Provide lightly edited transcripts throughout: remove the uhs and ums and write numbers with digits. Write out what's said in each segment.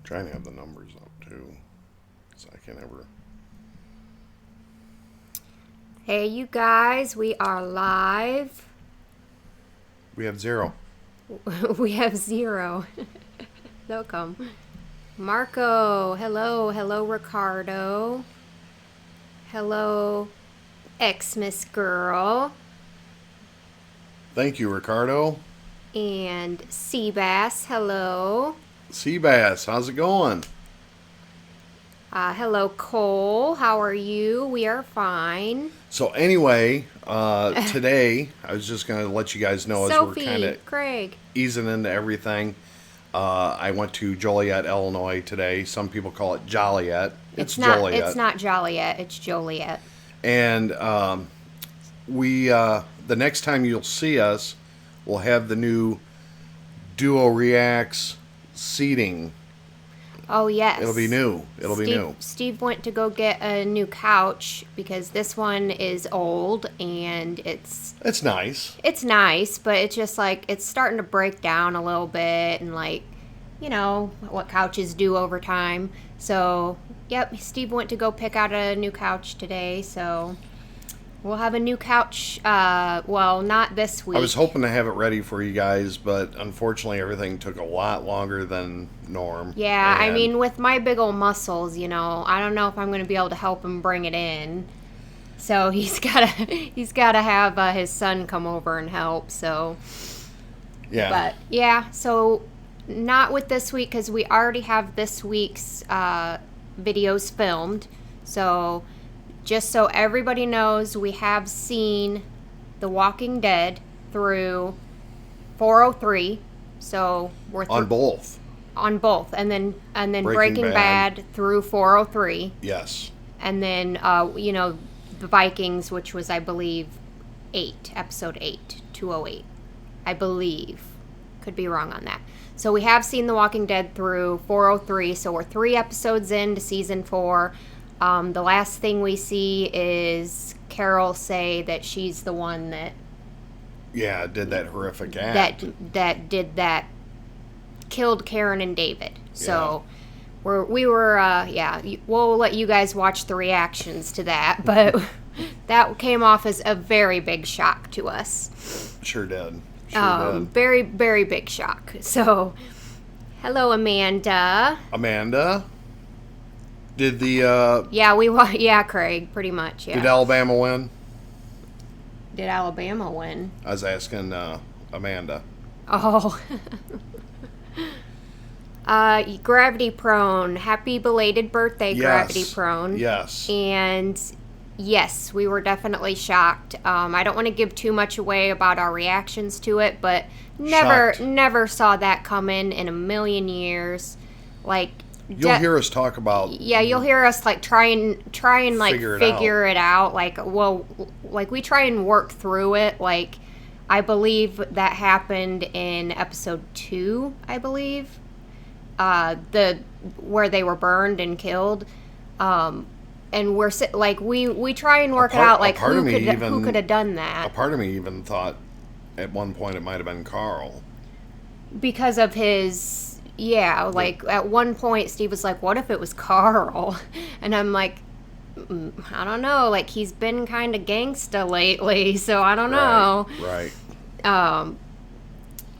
Trying to have the numbers up too, so I can never. Hey, you guys, we are live. We have 0. We have 0. They'll come. Marco, hello. Hello, Ricardo. Hello, Xmas Girl. Thank you, Ricardo. And Seabass, hello. Seabass, how's it going? Hello, Cole. How are you? We are fine. So anyway, today I was just going to let you guys know as we're kind Sophie, of Craig. easing into everything. I went to Joliet, Illinois today. Some people call it Joliet. It's Joliet. It's not Joliet. It's Joliet. And the next time you'll see us, we'll have the new Duo Reacts seating. Oh, yes. It'll be new. It'll be new. Steve went to go get a new couch because this one is old and it's nice. It's nice, but it's just like it's starting to break down a little bit and like, you know, what couches do over time. So, yep, Steve went to go pick out a new couch today, so we'll have a new couch, well, not this week. I was hoping to have it ready for you guys, but unfortunately everything took a lot longer than norm. Yeah, I mean, with my big old muscles, you know, I don't know if I'm going to be able to help him bring it in. So he's gotta have his son come over and help. So yeah, but yeah, so not with this week because we already have this week's videos filmed. So just so everybody knows, we have seen The Walking Dead through 403. So we're on both. On both, and then Breaking Bad through 403. Yes. And then you know, the Vikings, which was I believe episode 8, 208. I believe. Could be wrong on that. So we have seen The Walking Dead through 403, so we're 3 episodes into season 4. The last thing we see is Carol say that she's the one that did that horrific act. That did that, killed Karen and David. So we'll let you guys watch the reactions to that, but that came off as a very big shock to us. Sure did. Very, very big shock. So, hello, Amanda. Amanda? Did the... Craig, pretty much, yeah. Did Alabama win? Did Alabama win? I was asking Amanda. Oh. Gravity Prone. Happy belated birthday, yes. Gravity Prone. Yes. And yes, we were definitely shocked. I don't want to give too much away about our reactions to it, but never saw that coming in a million years. Like, you'll hear us talk about. Yeah, you'll hear us like try and like figure it out. Like, well, like we try and work through it. Like, I believe that happened in episode 2. I believe, where they were burned and killed. And we're like we try and work it out. Like, who could have done that? A part of me even thought at one point it might have been Carl because of his. Yeah, like at one point Steve was like, what if it was Carl? And I'm like, I don't know. Like, he's been kind of gangsta lately, so I don't know. Right.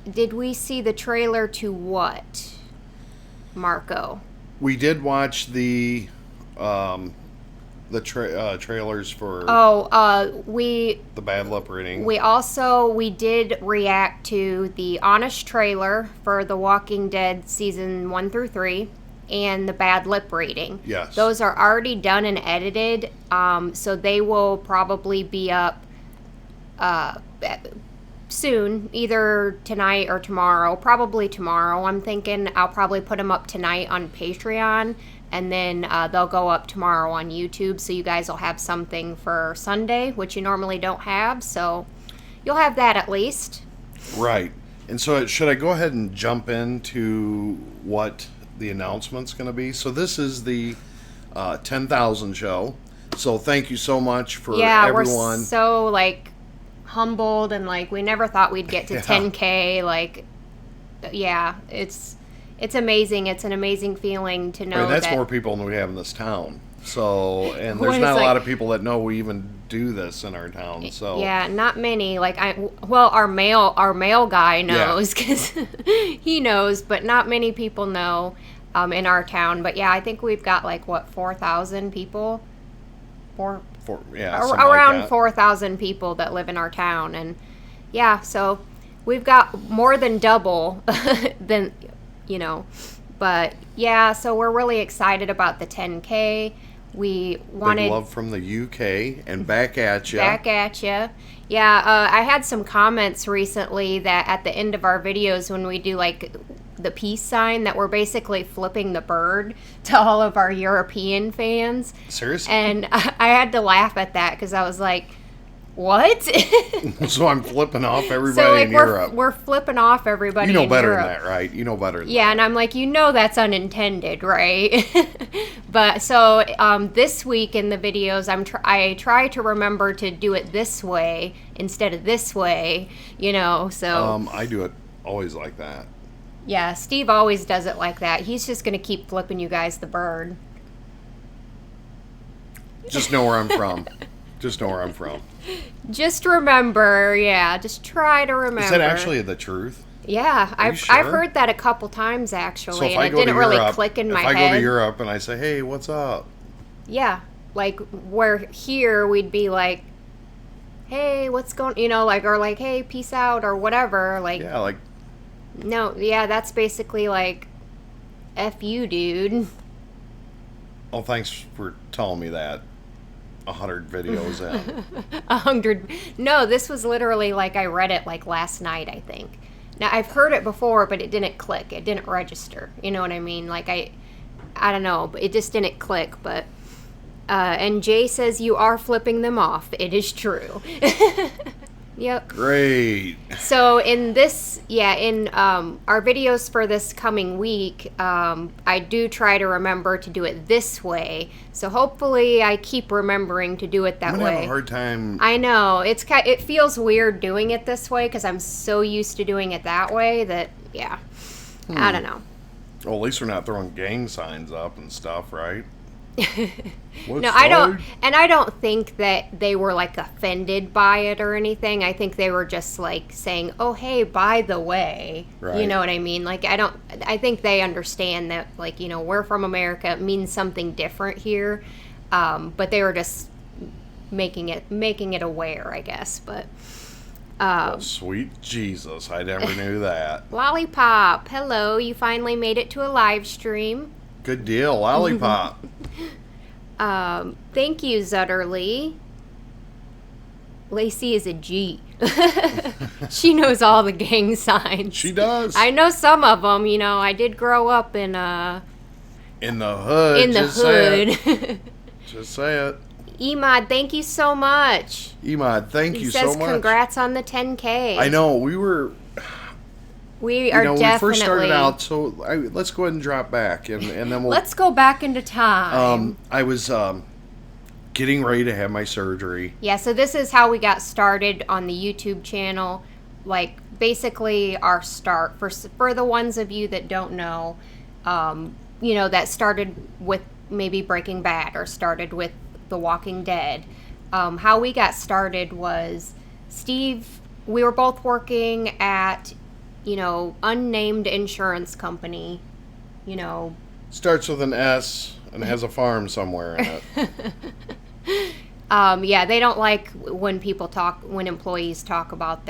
Did we see the trailer to what, Marco? We did watch the trailers for the bad lip reading. We did react to the Honest trailer for The Walking Dead season 1 through 3 and the bad lip reading. Yes, those are already done and edited, so they will probably be up soon, either tonight or tomorrow. Probably tomorrow. I'm thinking I'll probably put them up tonight on Patreon. And then they'll go up tomorrow on YouTube, so you guys will have something for Sunday, which you normally don't have. So you'll have that at least. Right. And so should I go ahead and jump into what the announcement's going to be? So this is the 10,000 show. So thank you so much for everyone. We're so, like, humbled, and, like, we never thought we'd get to 10K. Like, yeah, it's it's amazing. It's an amazing feeling to know that's that more people than we have in this town. So, and What there's is, not a like- lot of people that know we even do this in our town. So, yeah, not many. Like our male guy knows because he knows, but not many people know in our town. But yeah, I think we've got like 4,000 people, something around like that. 4,000 people that live in our town, and yeah, so we've got more than double than But yeah, so we're really excited about the 10K. We wanted Big love from the UK and back at you. back at you. Yeah, I had some comments recently that at the end of our videos when we do like the peace sign that we're basically flipping the bird to all of our European fans. Seriously? And I had to laugh at that because I was like, what? So I'm flipping off everybody So like in Europe. we're flipping off everybody You know in better Europe. than that, right? You know better than Yeah, that. and I'm like, that's unintended, right? But so this week in the videos, I try to remember to do it this way instead of this way, so. I do it always like that. Yeah, Steve always does it like that. He's just going to keep flipping you guys the bird. Just know where I'm from. Just know where I'm from. Just remember, just try to remember. Is that actually the truth? Yeah, I've sure? heard that a couple times actually, So if and I it go to didn't really Europe, click in my if I head. go to Europe and I say, "Hey, what's up?" Yeah, like where here we'd be like, "Hey, what's going?" or like, "Hey, peace out," or whatever. Like, Yeah, like no, yeah, that's basically like, "F you, dude." oh, thanks for telling me that. 100 videos in. 100. No, this was literally like I read it like last night, I think. Now I've heard it before, but it didn't click. It didn't register. You know what I mean? Like I don't know, but it just didn't click. But and Jay says you are flipping them off. It is true. Yep. Great. So in this, in our videos for this coming week, I do try to remember to do it this way. So hopefully I keep remembering to do it that I'm way. gonna have a hard time. I know it feels weird doing it this way because I'm so used to doing it that way that I don't know. Well, at least we're not throwing gang signs up and stuff, right? No, I don't, and I don't think that they were like offended by it or anything. I think they were just like saying, "Oh, hey, by the way," Right. you know what I mean? Like I think they understand that, like, we're from America, it means something different here, but they were just making it aware, I guess. But Oh, sweet Jesus, I never knew that. Lollipop, hello, you finally made it to a live stream. Good deal, Lollipop. Thank you, Zutterly. Lacey is a G. She knows all the gang signs. She does. I know some of them. I did grow up in the hood. in the just say it. hood. Just say it. Emad, thank you so much. Emad, thank He you says so much. congrats on the 10K. I know, we were... We are when definitely... we first started out, so let's go ahead and drop back, and then we'll... Let's go back into time. I was getting ready to have my surgery. Yeah, so this is how we got started on the YouTube channel. Like, basically our start. For the ones of you that don't know, that started with maybe Breaking Bad or started with The Walking Dead. How we got started was Steve, we were both working at, unnamed insurance company, Starts with an S and has a farm somewhere in it. They don't like when employees talk about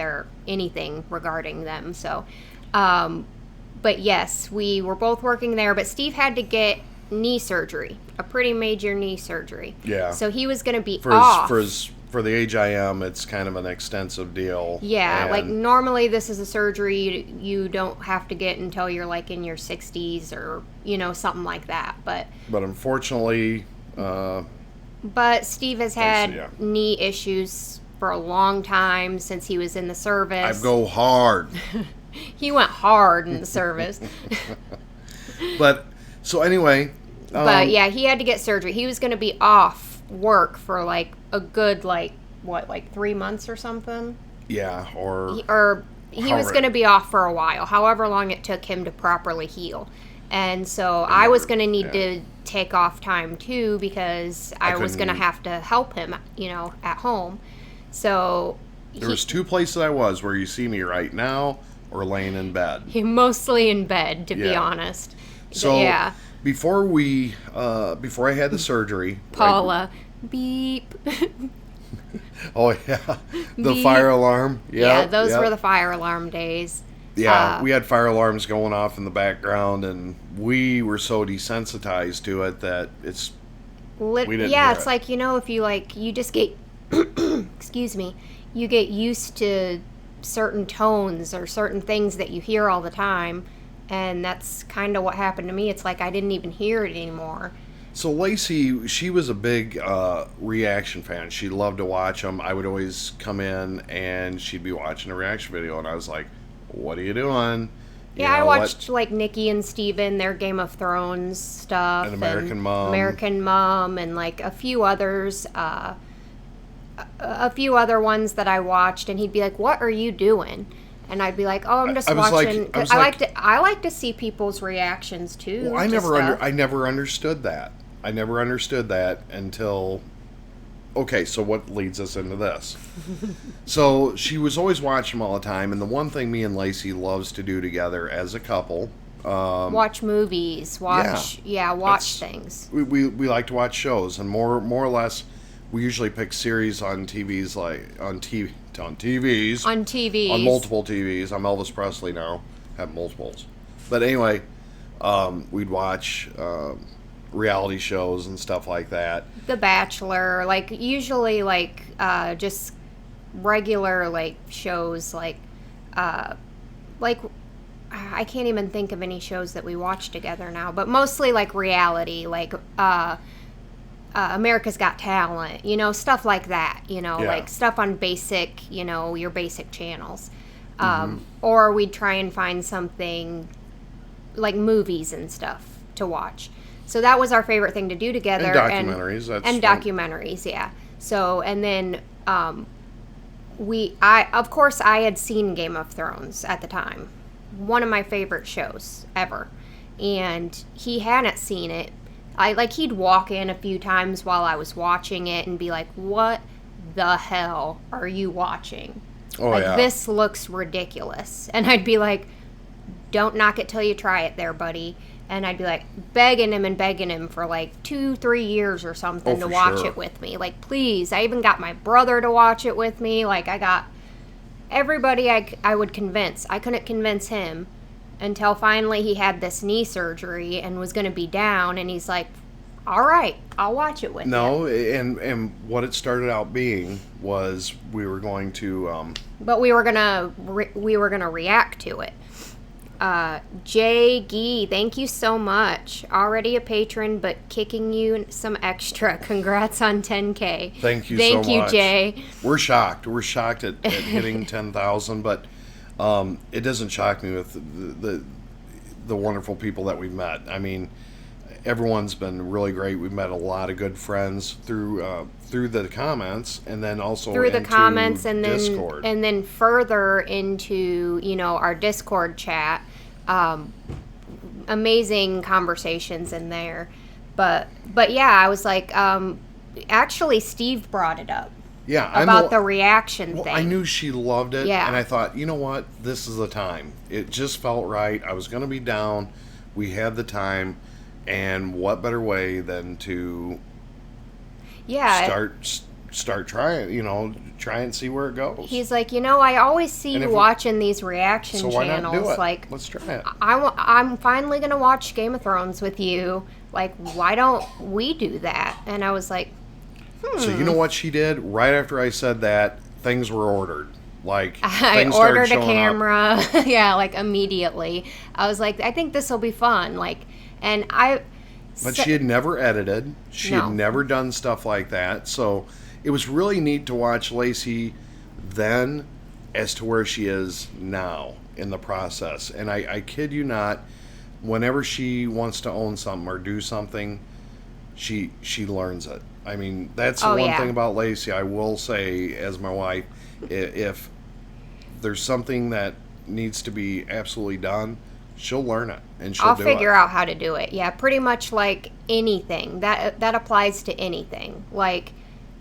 anything regarding them. So, but yes, we were both working there, but Steve had to get knee surgery, a pretty major knee surgery. Yeah. So he was going to be For off. for the age I am, it's kind of an extensive deal. Yeah, And like normally this is a surgery you don't have to get until you're like in your 60s or, something like that. But unfortunately, But Steve has had knee issues for a long time since he was in the service. I go hard. He went hard in the service. But, so anyway. But yeah, he had to get surgery. He was going to be off work for like a good, 3 months or something? Yeah, or he was going to be off for a while, however long it took him to properly heal. And so I was going to need to take off time too, because I was going to have to help him, at home. So there was 2 places I was where you see me right now, or laying in bed. Mostly in bed, to be honest. So yeah. before I had the surgery, Paula, beep. Oh yeah, the fire alarm. Yeah, those were the fire alarm days. Yeah, we had fire alarms going off in the background, and we were so desensitized to it that we didn't hear it's it. like, if you you just get excuse me, you get used to certain tones or certain things that you hear all the time, and that's kind of what happened to me. It's like I didn't even hear it anymore. So Lacey, she was a big reaction fan. She loved to watch them. I would always come in and she'd be watching a reaction video, and I was like, "What are you doing?" Yeah, I watched like Nikki and Steven, their Game of Thrones stuff, and American Mom, and like a few others, a few other ones that I watched. And he'd be like, "What are you doing?" And I'd be like, "Oh, I'm just watching." I like to see people's reactions too. Well, I never understood that. I never understood that until. Okay, so what leads us into this? So she was always watching them all the time, and the one thing me and Lacey loves to do together as a couple, watch movies, watch things. We like to watch shows, and more or less, we usually pick series on TVs, on multiple TVs. I'm Elvis Presley now, have multiples, but anyway, we'd watch. Reality shows and stuff like that. The Bachelor, usually just regular shows I can't even think of any shows that we watch together now, but mostly reality, America's Got Talent, stuff like that, stuff on basic, your basic channels. Or we'd try and find something like movies and stuff to watch. So that was our favorite thing to do together. And documentaries. Documentaries, yeah. So, and then of course, I had seen Game of Thrones at the time. One of my favorite shows ever. And he hadn't seen it. He'd walk in a few times while I was watching it and be like, "What the hell are you watching? This looks ridiculous." And I'd be like, "Don't knock it till you try it there, buddy." And I'd be begging him for 2-3 years or something to watch it with me. Please. I even got my brother to watch it with me. I got everybody I would convince. I couldn't convince him until finally he had this knee surgery and was going to be down. And he's like, "All right, I'll watch it with you." No, and what it started out being was we were going to... But we were gonna react to it. Jay Gee, thank you so much. Already a patron, but kicking you some extra. Congrats on 10K. Thank you so much. Thank you, Jay. We're shocked. We're shocked at hitting 10,000, but it doesn't shock me with the wonderful people that we've met. I mean, everyone's been really great. We've met a lot of good friends through the comments, and then also through the comments, and then Discord. And then further into our Discord chat. Amazing conversations in there, but yeah, I was like, actually, Steve brought it up. Yeah, about the reaction thing. I knew she loved it, yeah. And I thought, you know what, this is the time. It just felt right. I was going to be down. We had the time. And what better way than to start trying, try and see where it goes. He's like, I always see you watching these reaction channels. Why not do it? Let's try it. I'm finally going to watch Game of Thrones with you. Why don't we do that? And I was like, So you know what she did? Right after I said that, things were ordered. I ordered a camera. Yeah, immediately. I was like, I think this will be fun. But she had never edited. She had never done stuff like that. So it was really neat to watch Lacey then as to where she is now in the process. And I kid you not, whenever she wants to own something or do something, she learns it. I mean, that's the one thing about Lacey. I will say, as my wife, if there's something that needs to be absolutely done, she'll learn it and she'll I'll do figure it. out how to do it. Yeah, pretty much like anything. That applies to anything. Like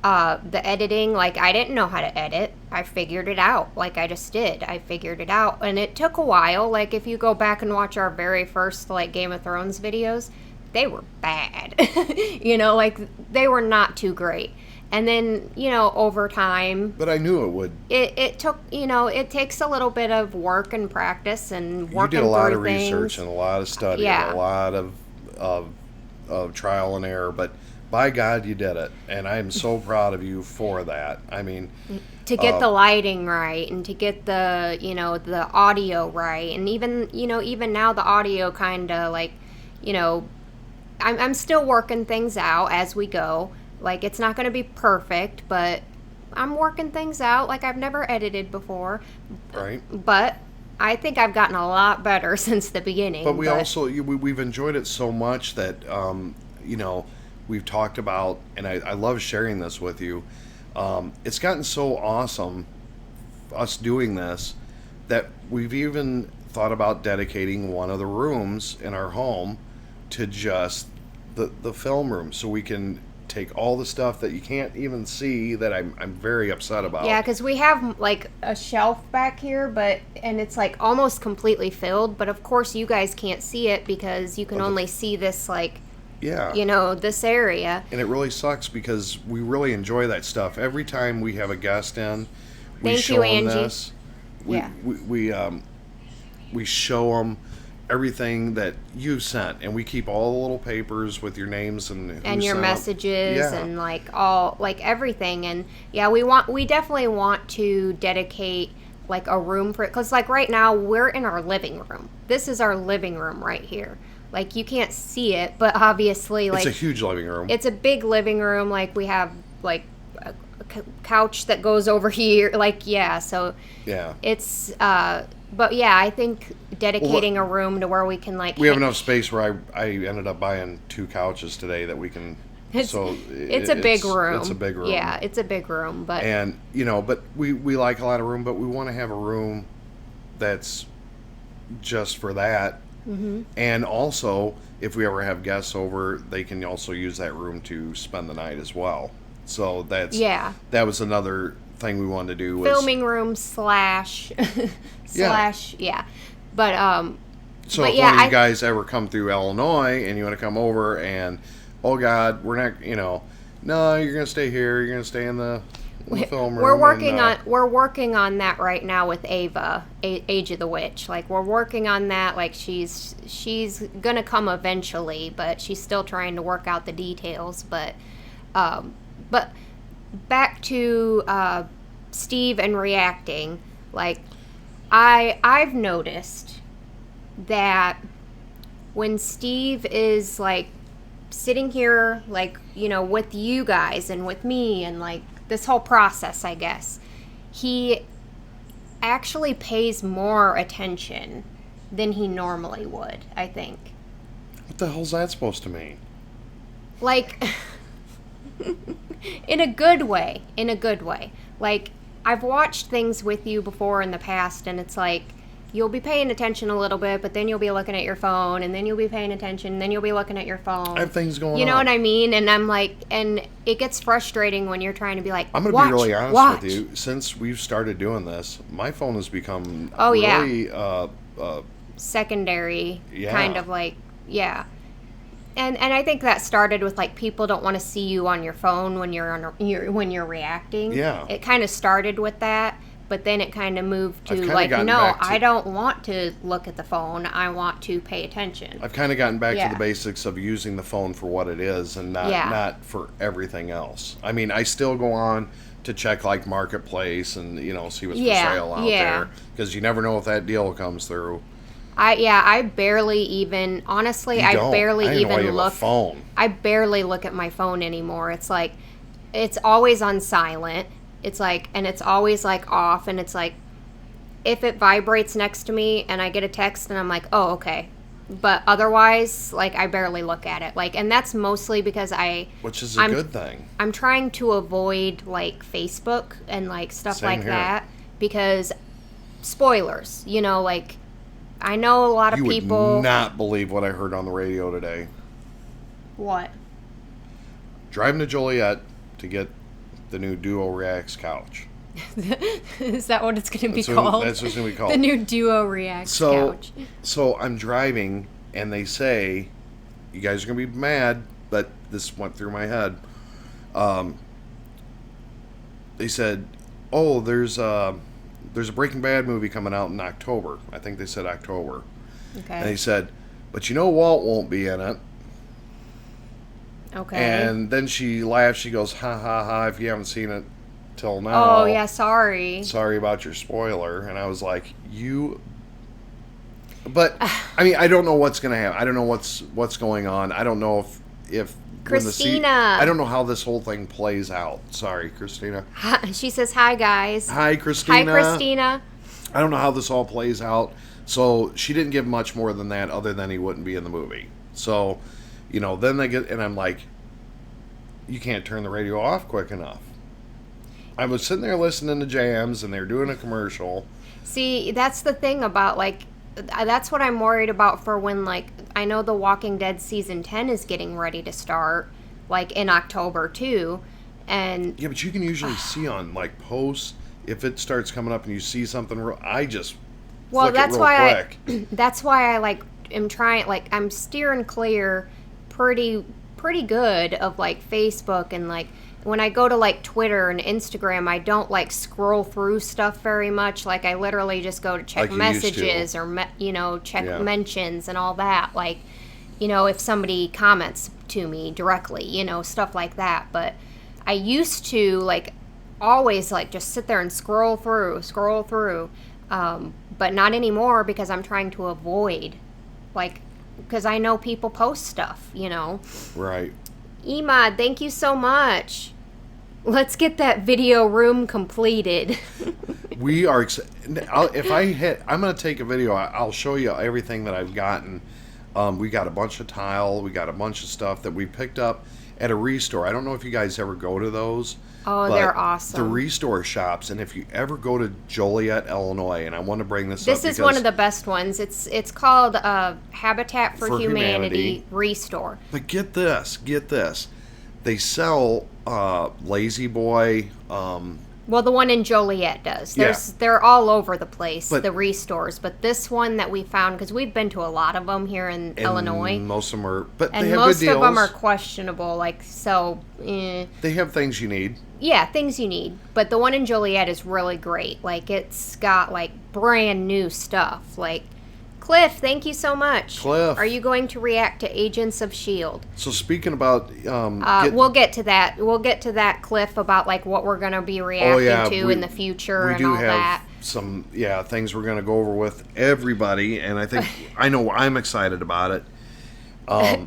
the editing, like I didn't know how to edit. I figured it out. Like I just did. I figured it out. And it took a while. Like if you go back and watch our very first like Game of Thrones videos, they were bad. Like they were not too great. And then, over time, But I knew it would. it took, it takes a little bit of work and practice and You working did a lot through of things. research and a lot of study Yeah. and a lot of trial and error, but by God, you did it, and I am so proud of you for that. I mean, To get the lighting right and to get the, the audio right. And even now the audio kind of like, I'm still working things out as we go. Like, it's not going to be perfect, but I'm working things out like I've never edited before. right? But I think I've gotten a lot better since the beginning. But we've enjoyed it so much that we've talked about, and I love sharing this with you. It's gotten so awesome, us doing this, that we've even thought about dedicating one of the rooms in our home to just the film room, so we can take all the stuff that you can't even see that I'm very upset about. Yeah, because we have like a shelf back here, and it's like almost completely filled. But of course, you guys can't see it because you can only see this like, Yeah. this area. And it really sucks because we really enjoy that stuff. Every time we have a guest in, we Thank show you, them Angie. this. Yeah. We show them everything that you sent, and we keep all the little papers with your names and who And your sent 'em. messages Yeah. and like everything. And yeah, we definitely want to dedicate like a room for it, because like right now we're in our living room. This is our living room right here. Like you can't see it, but obviously like It's a huge living room. it's a big living room. Like we have like a couch that goes over here. Like yeah, so Yeah. it's but yeah, I think dedicating a room to where we can like We have enough space where I ended up buying 2 couches today that we can. It's a big room. It's a big room. Yeah, it's a big room, but And but we like a lot of room, but we want to have a room that's just for that. Mm-hmm. And also, if we ever have guests over, they can also use that room to spend the night as well. So that was another thing we wanted to do was filming room slash yeah. But so but if yeah, one of you guys ever come through Illinois and you want to come over and oh God, we're not no, you're gonna stay here, you're gonna stay in the film room. We're working on that right now with Ava, Age of the Witch. Like we're working on that. Like she's gonna come eventually, but she's still trying to work out the details. But back to Steve and reacting. Like I've noticed that when Steve is like sitting here, like with you guys and with me and like this whole process, I guess, he actually pays more attention than he normally would, I think. What the hell's that supposed to mean? Like, in a good way. Like, I've watched things with you before in the past, and it's like, you'll be paying attention a little bit, but then you'll be looking at your phone, and then you'll be paying attention, and then you'll be looking at your phone. I have things going on. You know what I mean? And I'm like, and it gets frustrating when you're trying to be like, I'm going to be really honest with you. Since we've started doing this, my phone has become really secondary, kind of like, yeah. And I think that started with like people don't want to see you on your phone when when you're reacting. Yeah. It kind of started with that. But then it kind of moved to like, no, I don't want to look at the phone. I want to pay attention. I've kind of gotten back to the basics of using the phone for what it is and not for everything else. I mean, I still go on to check like Marketplace and, see what's for sale out there. Because you never know if that deal comes through. I barely even, honestly, I barely even look. Phone. I barely look at my phone anymore. It's like, it's always on silent. It's like, and it's always like off, and it's like, if it vibrates next to me and I get a text and I'm like, oh, okay. But otherwise, like, I barely look at it. Like, and that's mostly because which is a good thing. I'm trying to avoid, like, Facebook and, like, stuff Same like here. that because spoilers. You know, like, I know a lot of You people. would not believe what I heard on the radio today. What? Driving to Joliet to get the new Duo Reacts couch. Is that what it's going to be called? That's what it's going to be called. The new Duo Reacts couch. So I'm driving, and they say, you guys are going to be mad, but this went through my head. They said, oh, there's a Breaking Bad movie coming out in October. I think they said October. Okay. And they said, but you know Walt won't be in it. Okay. And then she laughs. She goes, ha, ha, ha, if you haven't seen it till now. Oh, yeah, sorry. Sorry about your spoiler. And I was like, you... But, I mean, I don't know what's going to happen. I don't know what's going on. I don't know if Christina. I don't know how this whole thing plays out. Sorry, Christina. She says, hi, guys. Hi, Christina. Hi, Christina. I don't know how this all plays out. So she didn't give much more than that other than he wouldn't be in the movie. So, you know, then they get, and I'm like, you can't turn the radio off quick enough. I was sitting there listening to jams and they're doing a commercial. See, that's the thing about, like, that's what I'm worried about for when, like, I know The Walking Dead season 10 is getting ready to start, like, in October, too. And yeah, but you can usually see on, like, posts, if it starts coming up and you see something, I just flick it real quick. That's why I, like, am trying, like, I'm steering clear pretty good of, like, Facebook, and, like, when I go to, like, Twitter and Instagram, I don't, like, scroll through stuff very much. Like, I literally just go to check like messages or, check mentions and all that. Like, you know, if somebody comments to me directly, you know, stuff like that. But I used to, like, always, like, just sit there and scroll through. But not anymore because I'm trying to avoid, like, because I know people post stuff, you know. Right. Emad, thank you so much. Let's get that video room completed. We are. I'm going to take a video. I'll show you everything that I've gotten. We got a bunch of tile. We got a bunch of stuff that we picked up at a Restore. I don't know if you guys ever go to those. Oh, they're awesome. The Restore shops, and if you ever go to Joliet, Illinois, and I want to bring this up. This is one of the best ones. It's called Habitat for Humanity Restore. But get this. They sell Lazy Boy. Well, the one in Joliet does. They're all over the place, the Restores. But this one that we found, because we've been to a lot of them here in Illinois. Most of them are, but and they have most good deals. of them are questionable. Like, so. They have things you need. Yeah, things you need. But the one in Joliet is really great. Like, it's got, like, brand new stuff. Like, Cliff, thank you so much. Cliff. Are you going to react to Agents of S.H.I.E.L.D.? So speaking about... we'll get to that. We'll get to that, Cliff, about, like, what we're going to be reacting to in the future and all that. We do have some, things we're going to go over with everybody. And I think, I know I'm excited about it.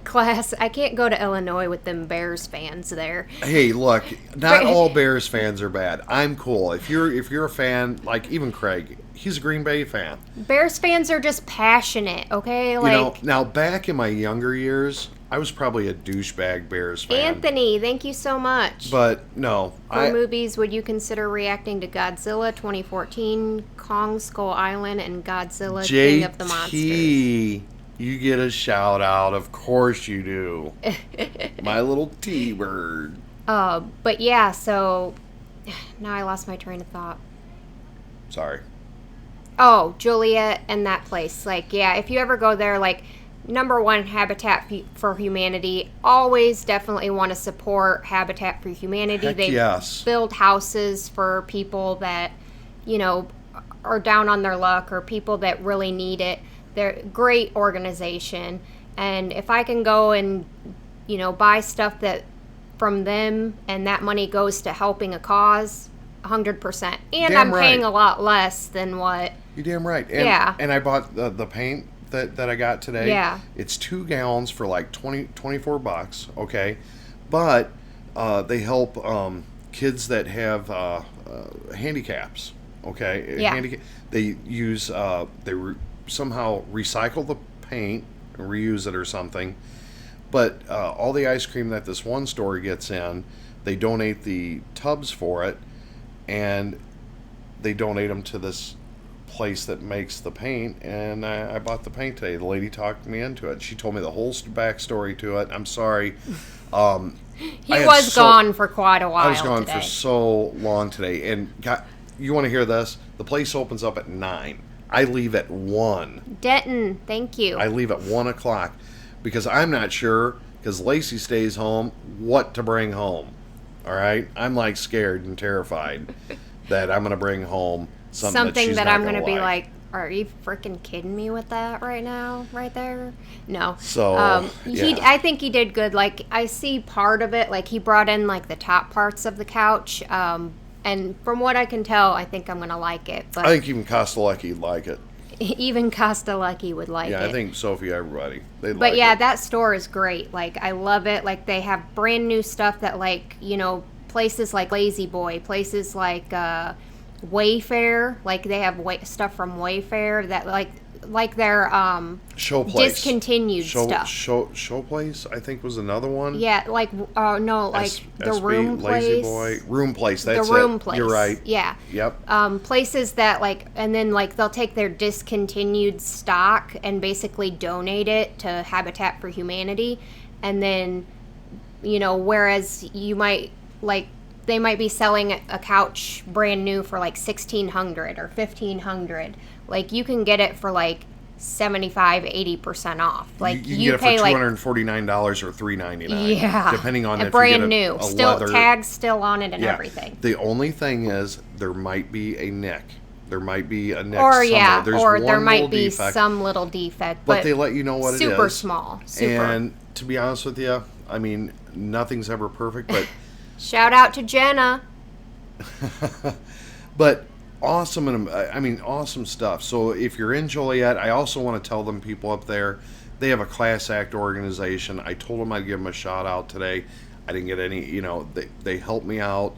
Class, I can't go to Illinois with them Bears fans there. Hey, look, not all Bears fans are bad. I'm cool. If you're a fan, like even Craig, he's a Green Bay fan. Bears fans are just passionate, okay? Like, you know, now back in my younger years, I was probably a douchebag Bears fan. Anthony, thank you so much. But no, for movies, would you consider reacting to Godzilla 2014, Kong Skull Island, and Godzilla King of the Monsters? You get a shout out. Of course you do. My little T-bird. But yeah, so now I lost my train of thought. Sorry. Oh, Joliet and that place. Like, yeah, if you ever go there, like, number one, Habitat for Humanity. Always definitely want to support Habitat for Humanity. Heck they yes. build houses for people that, you know, are down on their luck or people that really need it. They're a great organization, and if I can go and, you know, buy stuff that from them and that money goes to helping a cause, 100%. And damn I'm paying a lot less than what... You're damn right. And, and I bought the paint that I got today. Yeah. It's 2 gallons for like $24, okay? But they help kids that have handicaps, okay? Yeah. They use... somehow recycle the paint and reuse it or something, but all the ice cream that this one store gets in, they donate the tubs for it, and they donate them to this place that makes the paint, and I bought the paint today. The lady talked me into it. She told me the whole backstory to it. I'm sorry. He was gone for quite a while. I was gone today. for so long today. And you want to hear this? The place opens up at 9. I leave at 1. Denton, thank you. I leave at 1 o'clock because I'm not sure, because Lacey stays home, what to bring home. All right? I'm like scared and terrified that I'm going to bring home something that I'm going to be like, are you freaking kidding me with that right now, right there? No. So, yeah. I think he did good. Like, I see part of it. Like, he brought in, like, the top parts of the couch. And from what I can tell, I think I'm going to like it. But I think even Kostelecki would like it. Even Kostelecki would like it. Yeah, I think Sophie, everybody. They'd But like yeah, it. that store is great. Like, I love it. Like, they have brand new stuff that, like, you know, places like Lazy Boy, places like Wayfair, like they have stuff from Wayfair that like their Show Place. Discontinued stuff. Show Place, I think, was another one. Yeah, like no, like the SB, Room Place. Lazy Boy, Room Place. That's the Room it. Place. You're right. Yeah. Yep. Places that like, and then like they'll take their discontinued stock and basically donate it to Habitat for Humanity, and then, you know, whereas you might like. They might be selling a couch brand new for like $1,600 or $1,500. Like, you can get it for like 75-80% off. Like, you can you get pay it for like $249 or $399. yeah, depending on if brand you get new, a still leather tags still on it and everything. The only thing is there might be a nick. There might be a nick Or somewhere. yeah, There's or one there might little be defect, some little defect, but they let you know what it is. Super small. Super. And to be honest with you, I mean, nothing's ever perfect, but shout out to Jenna. but awesome, and I mean, awesome stuff. So if you're in Joliet, I also want to tell them, people up there, they have a class act organization. I told them I'd give them a shout out today. I didn't get any, you know, they helped me out.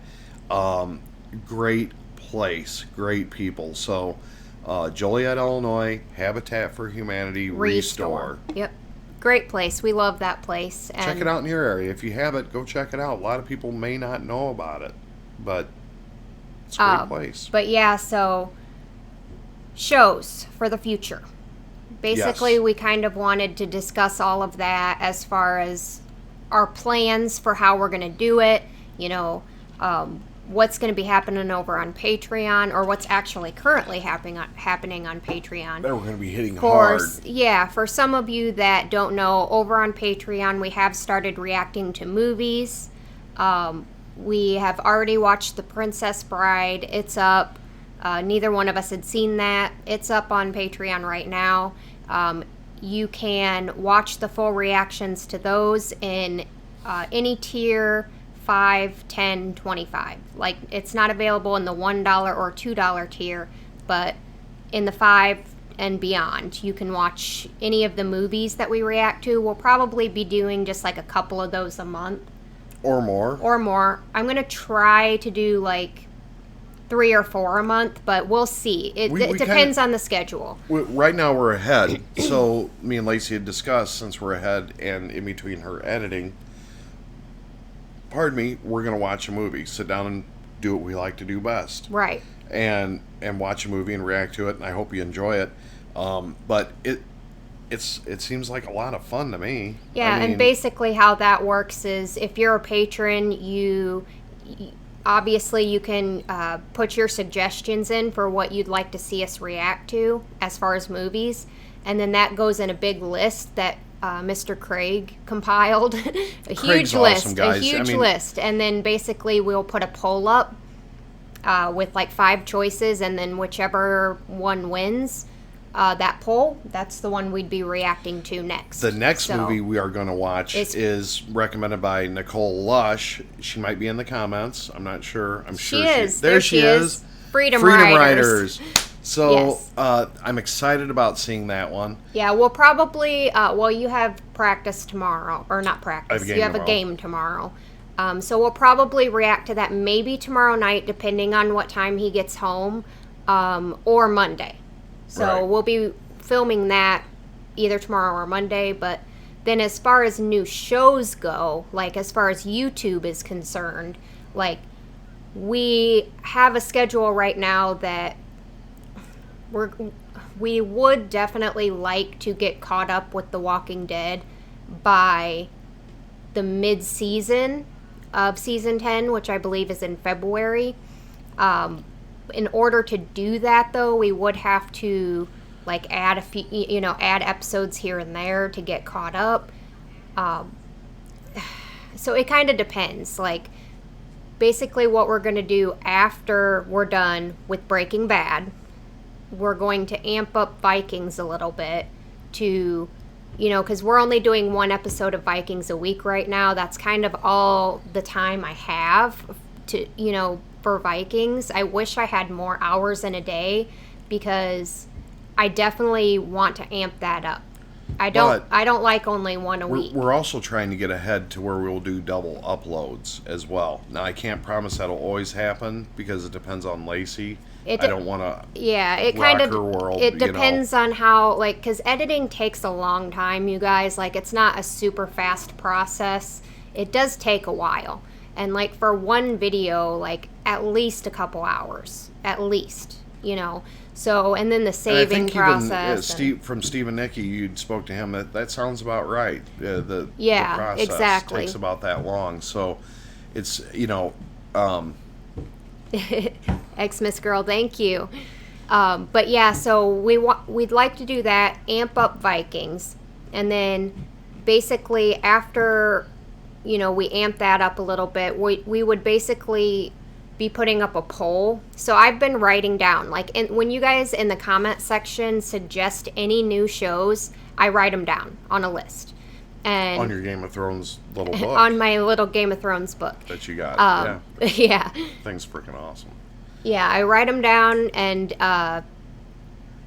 Great place, great people. So Joliet, Illinois, Habitat for Humanity Restore. Yep. Great place. We love that place. And check it out in your area. If you have it, go check it out. A lot of people may not know about it, but it's a great place. But yeah, so shows for the future. Basically, Yes. we kind of wanted to discuss all of that as far as our plans for how we're going to do it, you know, what's going to be happening over on Patreon, or what's actually currently happening on Patreon. Then we're going to be hitting hard. Yeah, for some of you that don't know, over on Patreon, we have started reacting to movies. We have already watched The Princess Bride. It's up. Neither one of us had seen that. It's up on Patreon right now. You can watch the full reactions to those in any tier, 5, 10, 25. Like, it's not available in the $1 or $2 tier, but in the 5 and beyond, you can watch any of the movies that we react to. We'll probably be doing just like a couple of those a month. Or more. I'm going to try to do like 3 or 4 a month, but we'll see. It depends on the schedule. Right now we're ahead. So me and Lacey had discussed, since we're ahead and in between her editing, we're going to watch a movie. Sit down and do what we like to do best. Right. And watch a movie and react to it, and I hope you enjoy it. But it seems like a lot of fun to me. Yeah, and basically how that works is, if you're a patron, you obviously you can put your suggestions in for what you'd like to see us react to as far as movies, and then that goes in a big list that Mr. Craig compiled. Craig's awesome, guys. A huge list, and then basically we'll put a poll up with like 5 choices, and then whichever one wins that poll, that's the one we'd be reacting to next. The next movie we are going to watch is recommended by Nicole Lush. She might be in the comments. I'm not sure. I'm sure she is. There she is. Freedom Riders. So yes. I'm excited about seeing that one. Yeah, we'll probably, you have practice tomorrow. Or not practice. You have a game tomorrow. So we'll probably react to that maybe tomorrow night, depending on what time he gets home, or Monday. So we'll be filming that either tomorrow or Monday. But then as far as new shows go, like as far as YouTube is concerned, like we have a schedule right now that we would definitely like to get caught up with The Walking Dead by the mid-season of season 10, which I believe is in February. In order to do that, though, we would have to like add a few, add episodes here and there to get caught up. So it kind of depends. Like, basically what we're going to do after we're done with Breaking Bad, we're going to amp up Vikings a little bit to, because we're only doing one episode of Vikings a week right now. That's kind of all the time I have to, for Vikings. I wish I had more hours in a day because I definitely want to amp that up. I don't like only one a week. We're also trying to get ahead to where we'll do double uploads as well. Now, I can't promise that'll always happen because it depends on Lacey. I don't want to rock her world. It depends on how, like, because editing takes a long time, you guys. Like, it's not a super fast process. It does take a while. And, like, for one video, like, at least a couple hours. At least, So, and then the saving process. Even, from Steve and Nikki, you spoke to him. That sounds about right. The process exactly. takes about that long. So, it's Xmas girl, thank you. But yeah, so we'd like to do that. Amp up Vikings, and then basically after we amp that up a little bit, we would basically be putting up a poll. So I've been writing down, like, when you guys in the comment section suggest any new shows, I write them down on a list. And on your Game of Thrones little book. On my little Game of Thrones book. That you got. Yeah. Thing's freaking awesome. Yeah, I write them down, and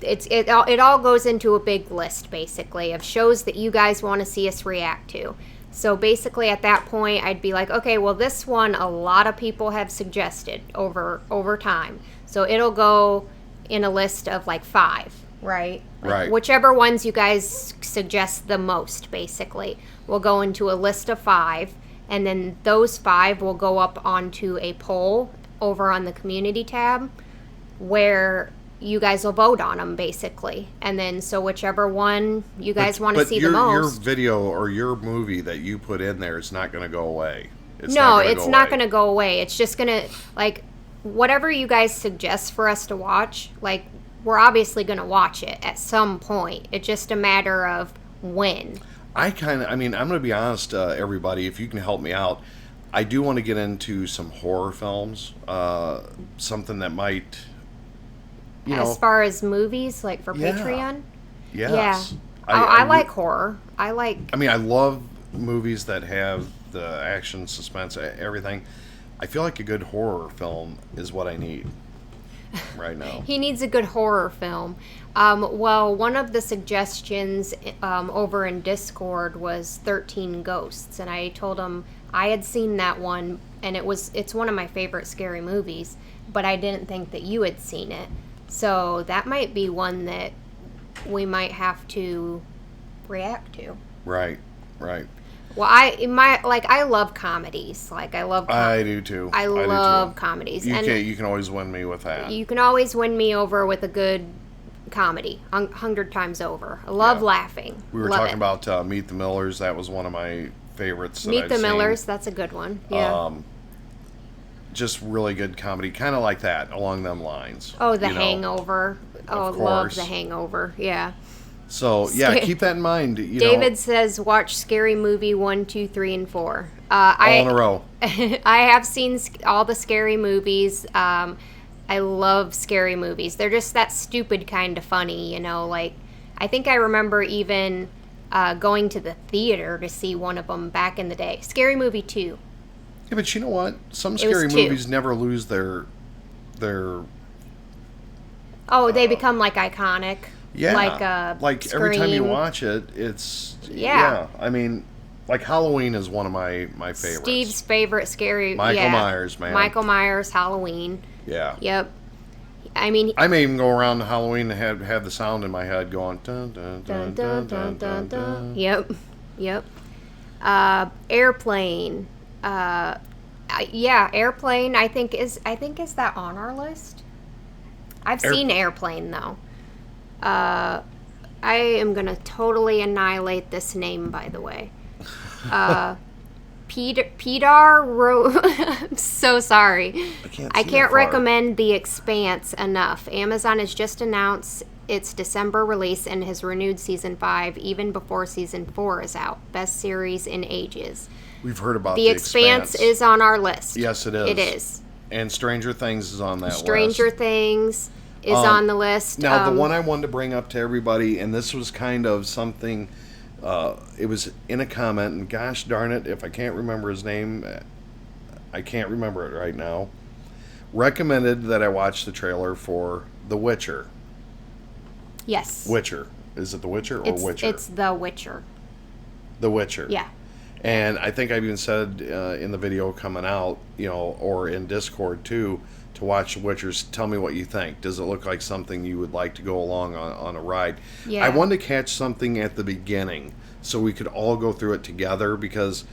it all goes into a big list, basically, of shows that you guys want to see us react to. So basically at that point, I'd be like, okay, well, this one a lot of people have suggested over time. So it'll go in a list of like 5, right? Right. Whichever ones you guys suggest the most, basically, will go into a list of 5. And then those 5 will go up onto a poll over on the community tab where you guys will vote on them, basically. And then, so whichever one you guys want to see the most. Your video or your movie that you put in there is not going to go away. It's not going to go away. It's just going to, like, whatever you guys suggest for us to watch, like, we're obviously going to watch it at some point. It's just a matter of when. I'm going to be honest, everybody, if you can help me out, I do want to get into some horror films, something that might, as far as movies, like for Patreon? Yes. Yeah. I like horror. I love movies that have the action, suspense, everything. I feel like a good horror film is what I need right now. He needs a good horror film. Well, one of the suggestions over in Discord was 13 Ghosts, and I told him I had seen that one, and it's one of my favorite scary movies, but I didn't think that you had seen it. So that might be one that we might have to react to. Right. Well, I love comedies. I do too. I love comedies. You can always win me with that. You can always win me over with a good comedy, 100 times over. I love laughing. We were talking about Meet the Millers. That was one of my favorites. Meet the Millers. That's a good one. Yeah. Just really good comedy, kind of like that, along them lines. Oh, The Hangover. Oh, love The Hangover. Yeah. So, keep that in mind. David says, watch Scary Movie 1, 2, 3, and 4. All in a row. I have seen all the scary movies. I love scary movies. They're just that stupid kind of funny, like, I think I remember even going to the theater to see one of them back in the day. Scary Movie 2. Yeah, but you know what? Some scary movies never lose their. Oh, they become like iconic. Yeah, like Scream. Every time you watch it, it's I mean, like Halloween is one of my favorites. Steve's favorite scary. Michael Myers, man. Michael Myers, Halloween. Yeah. Yep. I mean, I may even go around to Halloween and have the sound in my head going dun dun dun dun dun dun dun. Yep. Airplane. Airplane. I think is that on our list? I've seen Airplane though. I am going to totally annihilate this name, by the way. I'm so sorry. I can't recommend The Expanse enough. Amazon has just announced its December release and has renewed season 5 even before season 4 is out. Best series in ages. We've heard about The Expanse is on our list. Yes, it is. It is. And Stranger Things is on that list. Stranger Things is on the list. Now, the one I wanted to bring up to everybody, and this was kind of something, it was in a comment, and gosh darn it, if I can't remember his name, I can't remember it right now, recommended that I watch the trailer for The Witcher. Yes. Witcher. Is it The Witcher or Witcher? It's The Witcher. The Witcher. Yeah. And I think I've even said in the video coming out, or in Discord too, to watch The Witchers. Tell me what you think. Does it look like something you would like to go along on a ride? Yeah. I wanted to catch something at the beginning so we could all go through it together, because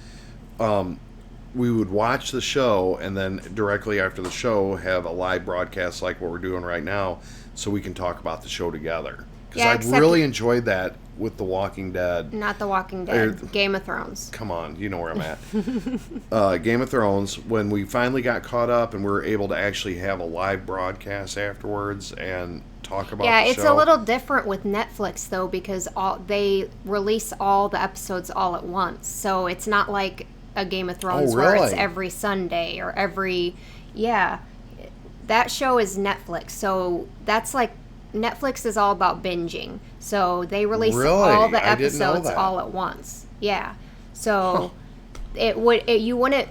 we would watch the show and then directly after the show have a live broadcast like what we're doing right now, so we can talk about the show together. Because I really enjoyed that with The Walking Dead. Not The Walking Dead. Game of Thrones. Come on, you know where I'm at. Game of Thrones, when we finally got caught up and we were able to actually have a live broadcast afterwards and talk about the show. Yeah, it's a little different with Netflix, though, because they release all the episodes all at once. So it's not like a Game of Thrones where it's every Sunday or every... Yeah. That show is Netflix, so that's like... Netflix is all about binging, so they release all the episodes all at once. Yeah, so it wouldn't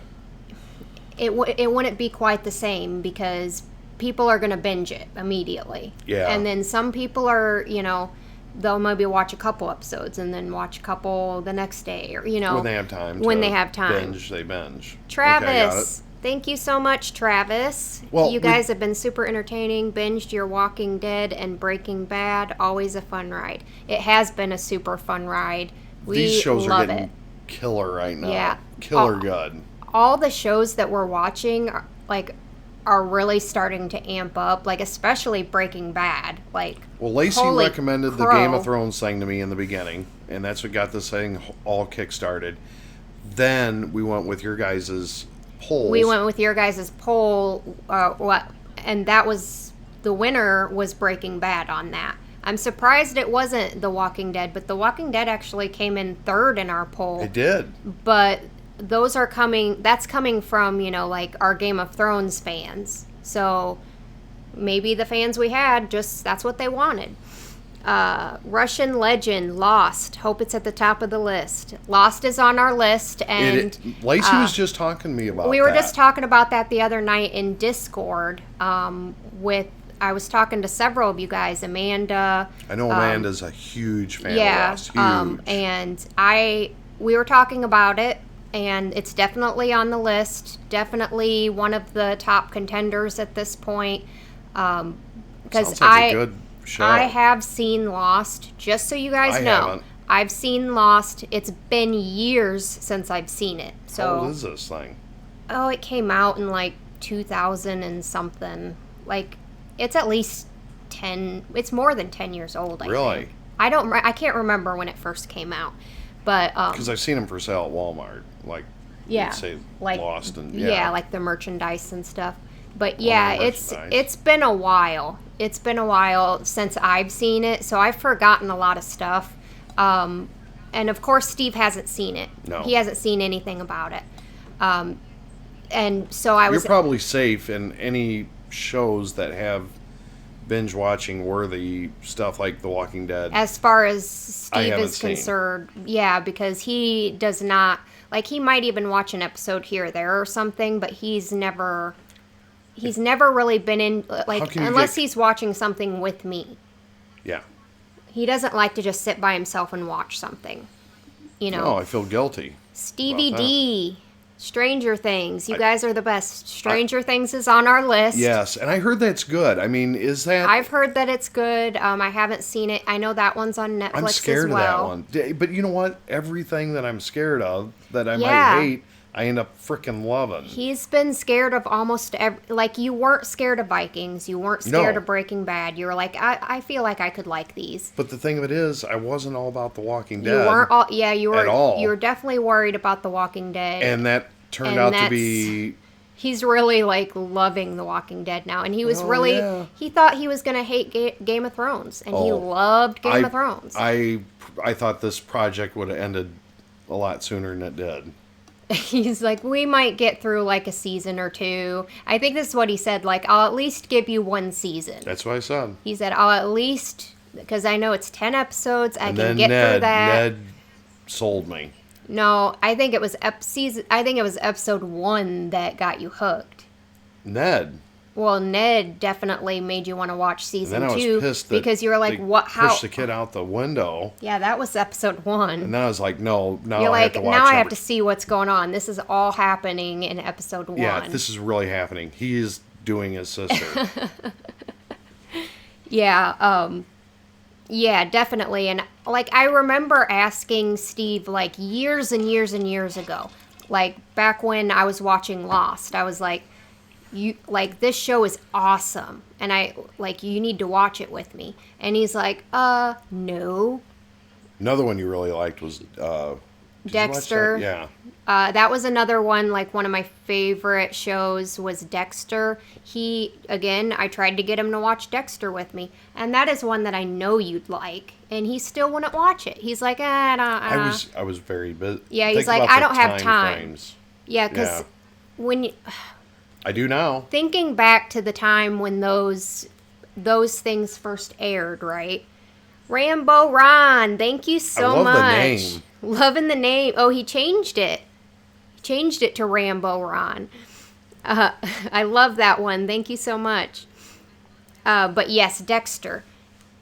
be quite the same because people are going to binge it immediately. Yeah, and then some people are, they'll maybe watch a couple episodes and then watch a couple the next day, or when they have time. They binge. Travis. Okay, thank you so much, Travis. Well, you guys have been super entertaining. Binged your Walking Dead and Breaking Bad. Always a fun ride. It has been a super fun ride. These shows are getting killer right now. Yeah. Killer good. All the shows that we're watching are really starting to amp up, especially Breaking Bad. Well, Lacey recommended the Game of Thrones thing to me in the beginning, and that's what got this thing all kick-started. Then we went with your guys' polls. We went with your guys' poll, and that was, the winner was Breaking Bad on that. I'm surprised it wasn't The Walking Dead, but The Walking Dead actually came in third in our poll. It did. But that's coming from, our Game of Thrones fans. So maybe the fans we had, that's what they wanted. Russian Legend, Lost. Hope it's at the top of the list. Lost is on our list, and Lacey was just talking to me about. We were just talking about that the other night in Discord. I was talking to several of you guys. Amanda. I know Amanda's a huge fan of Lost. Huge. And we were talking about it, and it's definitely on the list. Definitely one of the top contenders at this point. Because a good show. I have seen Lost, just so you guys know. Haven't. I've seen Lost. It's been years since I've seen it. So, how old is this thing? Oh, it came out in 2000 and something. It's at least 10. It's more than 10 years old. Really? I can't remember when it first came out, but because I've seen them for sale at Walmart. Say Lost and the merchandise and stuff. But yeah, it's been a while. It's been a while since I've seen it, so I've forgotten a lot of stuff. And of course, Steve hasn't seen it. No, he hasn't seen anything about it. And so You're probably safe in any shows that have binge watching worthy stuff like The Walking Dead. As far as Steve is concerned, yeah, because he does not he might even watch an episode here or there or something, but he's never really been in unless he's watching something with me. Yeah. He doesn't like to just sit by himself and watch something. No, I feel guilty. Stevie D, Stranger Things. You guys are the best. Stranger Things is on our list. Yes, and I heard that's good. I mean, is that... I've heard that it's good. I haven't seen it. I know that one's on Netflix as well. I'm scared of that one. But you know what? Everything that I'm scared of, that I might hate, I end up freaking loving. He's been scared of almost like, you weren't scared of Vikings. You weren't scared No. of Breaking Bad. You were like, I feel like I could like these. But the thing of it is, I wasn't all about The Walking Dead. You weren't all, yeah, you were at all. You were definitely worried about The Walking Dead. And that turned And out to that's- be... He's really like loving The Walking Dead now, and he was Oh, really yeah. he thought he was gonna hate Game of Thrones, and he Oh, loved Game of Thrones. I thought this project would have ended a lot sooner than it did. He's like, we might get through like a season or two. I think this is what he said. Like, I'll at least give you one season. That's what I said. He said, I'll at least, because I know it's 10 episodes. I And can then get through that. Ned sold me. No, I think it was episode 1 that got you hooked. Ned. Well, Ned definitely made you want to watch And season then I was 2 pissed that because you were like, they "What? How?" pushed the kid out the window. Yeah, that was episode 1. And then I was like, no, now You're I like, have to watch now I have every- to see what's going on. This is all happening in episode 1. Yeah, this is really happening. He is doing his sister. Yeah, definitely. And like, I remember asking Steve like years and years and years ago, like back when I was watching Lost, I was like, you like, this show is awesome, and I like, you need to watch it with me. And he's like, no. Another one you really liked was did you watch Dexter. that? Yeah. That was another one, like one of my favorite shows was Dexter. I tried to get him to watch Dexter with me, and that is one that I know you'd like, and he still wouldn't watch it. He's like, I was very busy. Yeah, he's Think like, about I the don't have time. frames. Yeah, because Yeah. when you, I do now. thinking back to the time when those things first aired, right? Rambo Ron, thank you so love much. the name. Loving the name. Oh, he changed it. Changed it to Rambo Ron. I love that one. Thank you so much. But yes, Dexter.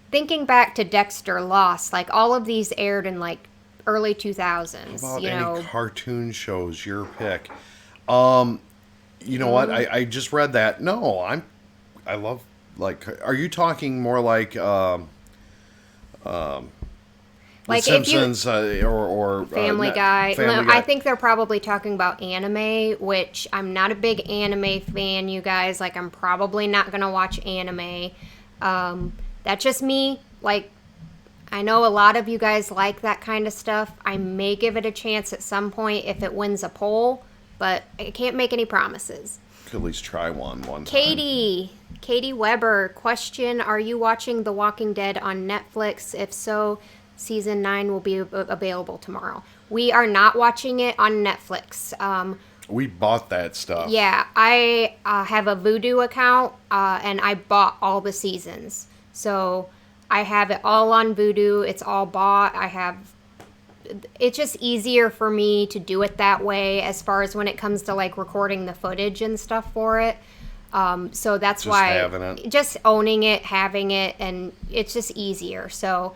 Thinking back to Dexter, Lost, like all of these aired in like early 2000s. About you know, any cartoon shows, your pick. You know what? I just read that. No, I love, like, are you talking more like like The if you Simpsons or Family Guy. Family No, Guy. I think they're probably talking about anime, which I'm not a big anime fan, you guys. Like, I'm probably not going to watch anime. That's just me. Like, I know a lot of you guys like that kind of stuff. I may give it a chance at some point if it wins a poll, but I can't make any promises. Could at least try one time. Katie Weber, question, are you watching The Walking Dead on Netflix? If so, season 9 will be available tomorrow. We are not watching it on Netflix. We bought that stuff. Yeah, I have a Vudu account, and I bought all the seasons. So I have it all on Vudu. It's all bought. It's just easier for me to do it that way as far as when it comes to like recording the footage and stuff for it. So that's Just why having it. just owning it, having it, and it's just easier. So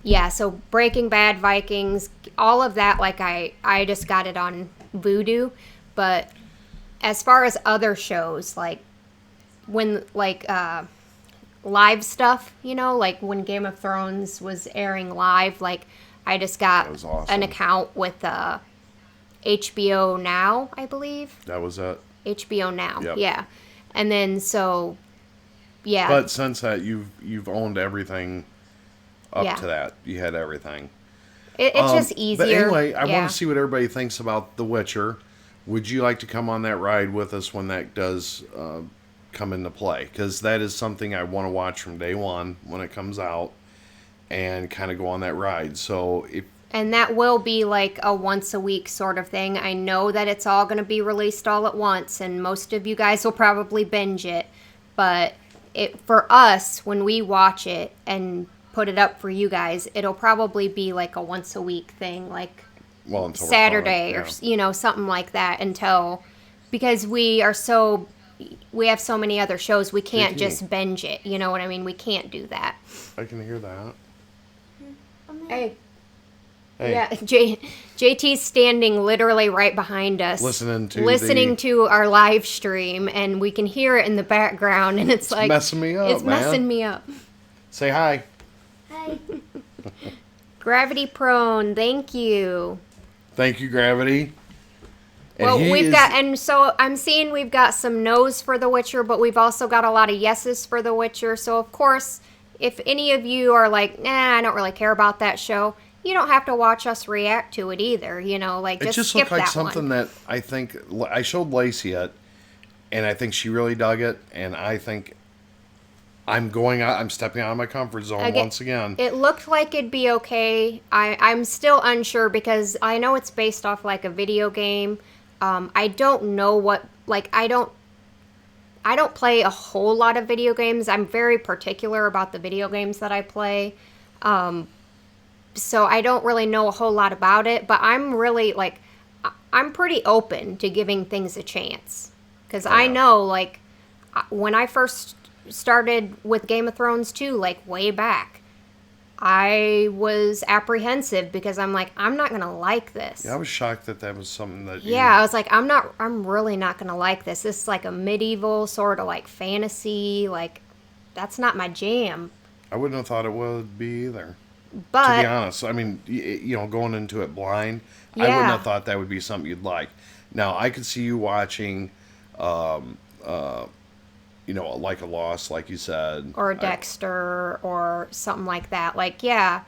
yeah, so Breaking Bad, Vikings, all of that, like I just got it on Vudu. But as far as other shows, like when live stuff, you know, like when Game of Thrones was airing live, like I just got That was awesome. an account with HBO Now, I believe. That was it. HBO Now, Yep. yeah. And then so, yeah. But since that, you've owned everything up Yeah. to that. You had everything. It's just easier. But anyway, I yeah. want to see what everybody thinks about The Witcher. Would you like to come on that ride with us when that does come into play? Because that is something I want to watch from day one when it comes out and kind of go on that ride. So if And that will be like a once a week sort of thing. I know that it's all going to be released all at once, and most of you guys will probably binge it. But for us, when we watch it and put it up for you guys, it'll probably be like a once a week thing, like until Saturday we're or caught up, something like that, because we have so many other shows, we can't JT. just binge it. You know what I mean? We can't do that. I can hear that. Hey. Hey, Yeah, JT's standing literally right behind us, listening to to our live stream, and we can hear it in the background, and it's like messing me up, it's man. messing me up. Say hi. Hi. Gravity Prone, thank you. Thank you, Gravity. And Well, he we've is, got, and so I'm seeing we've got some no's for The Witcher, but we've also got a lot of yeses for The Witcher. So, of course, if any of you are like, nah, I don't really care about that show, you don't have to watch us react to it either. Like, it just just skip looked like that something one. that I think I showed Lacey it, and I think she really dug it, and I think I'm stepping out of my comfort zone once again. It looked like it'd be okay. I'm still unsure because I know it's based off like a video game. I don't know what, like, I don't play a whole lot of video games. I'm very particular about the video games that I play. So I don't really know a whole lot about it, but I'm really like, I'm pretty open to giving things a chance. Because I know, like, when I first started with Game of Thrones too, like, way back, I was apprehensive because I'm like, I'm not going to like this. Yeah, I was shocked that was something that I was like, I'm really not going to like this. This is like a medieval sort of like fantasy, like, that's not my jam. I wouldn't have thought it would be either. But, to be honest, I mean, going into it blind, I wouldn't have thought that would be something you'd like. Now, I could see you watching, like a Lost, like you said. Or a Dexter or something like that. Like, yeah,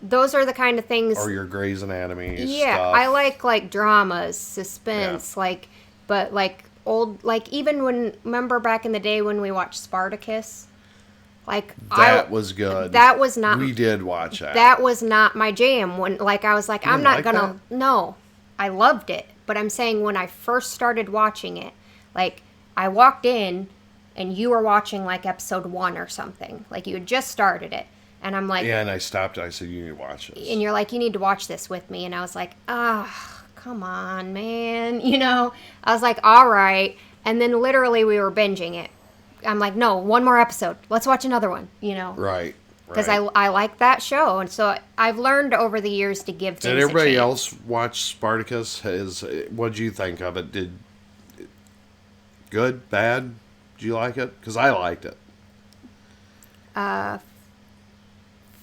those are the kind of things. Or your Grey's Anatomy stuff. I like dramas, suspense, but like old, like even remember back in the day when we watched Spartacus? Like that was good. That was not. We did watch that. That was not my jam. When I was like, I'm not like gonna. That? No, I loved it, but I'm saying when I first started watching it, like I walked in, and you were watching like episode 1 or something, like you had just started it, and I'm like, and I stopped. I said, you need to watch this, and you're like, you need to watch this with me, and I was like, come on, man, I was like, all right, and then literally we were binging it. I'm like, no, one more episode. Let's watch another one, Right. Because I like that show. And so I've learned over the years to give things a chance. Did everybody else watch Spartacus? What'd you think of it? Good? Bad? Did you like it? Because I liked it.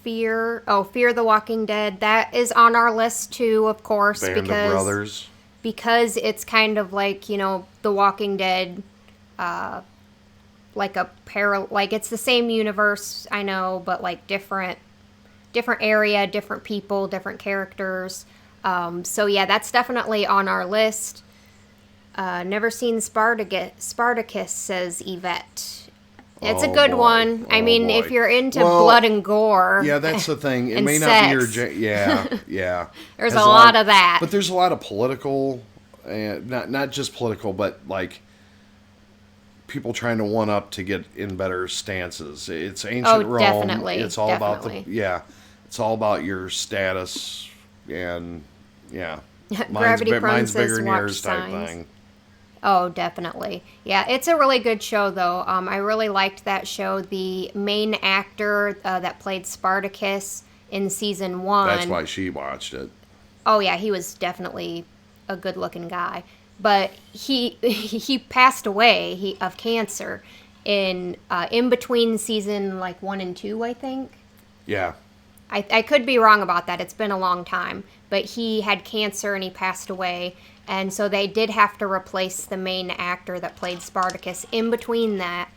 Fear the Walking Dead. That is on our list too, of course. Band of Brothers. Because it's kind of like, The Walking Dead... like it's the same universe, I know, but like different area, different people, different characters. So yeah, that's definitely on our list. Never seen Spartacus, says Yvette. It's a good one. I mean, if you're into blood and gore. Yeah, that's the thing. It may sex. Not be your yeah. There's a lot of that. But there's a lot of political, not just political, but like people trying to one up to get in better stances. It's ancient Rome. Definitely. It's all about it's all about your status and mine's bigger than yours type thing. Oh, definitely. Yeah, it's a really good show though. I really liked that show. The main actor that played Spartacus in season 1. That's why she watched it. Oh yeah, he was definitely a good-looking guy. But he passed away of cancer in between season like 1 and 2, I think. Yeah. I could be wrong about that. It's been a long time. But he had cancer and he passed away. And so they did have to replace the main actor that played Spartacus in between that.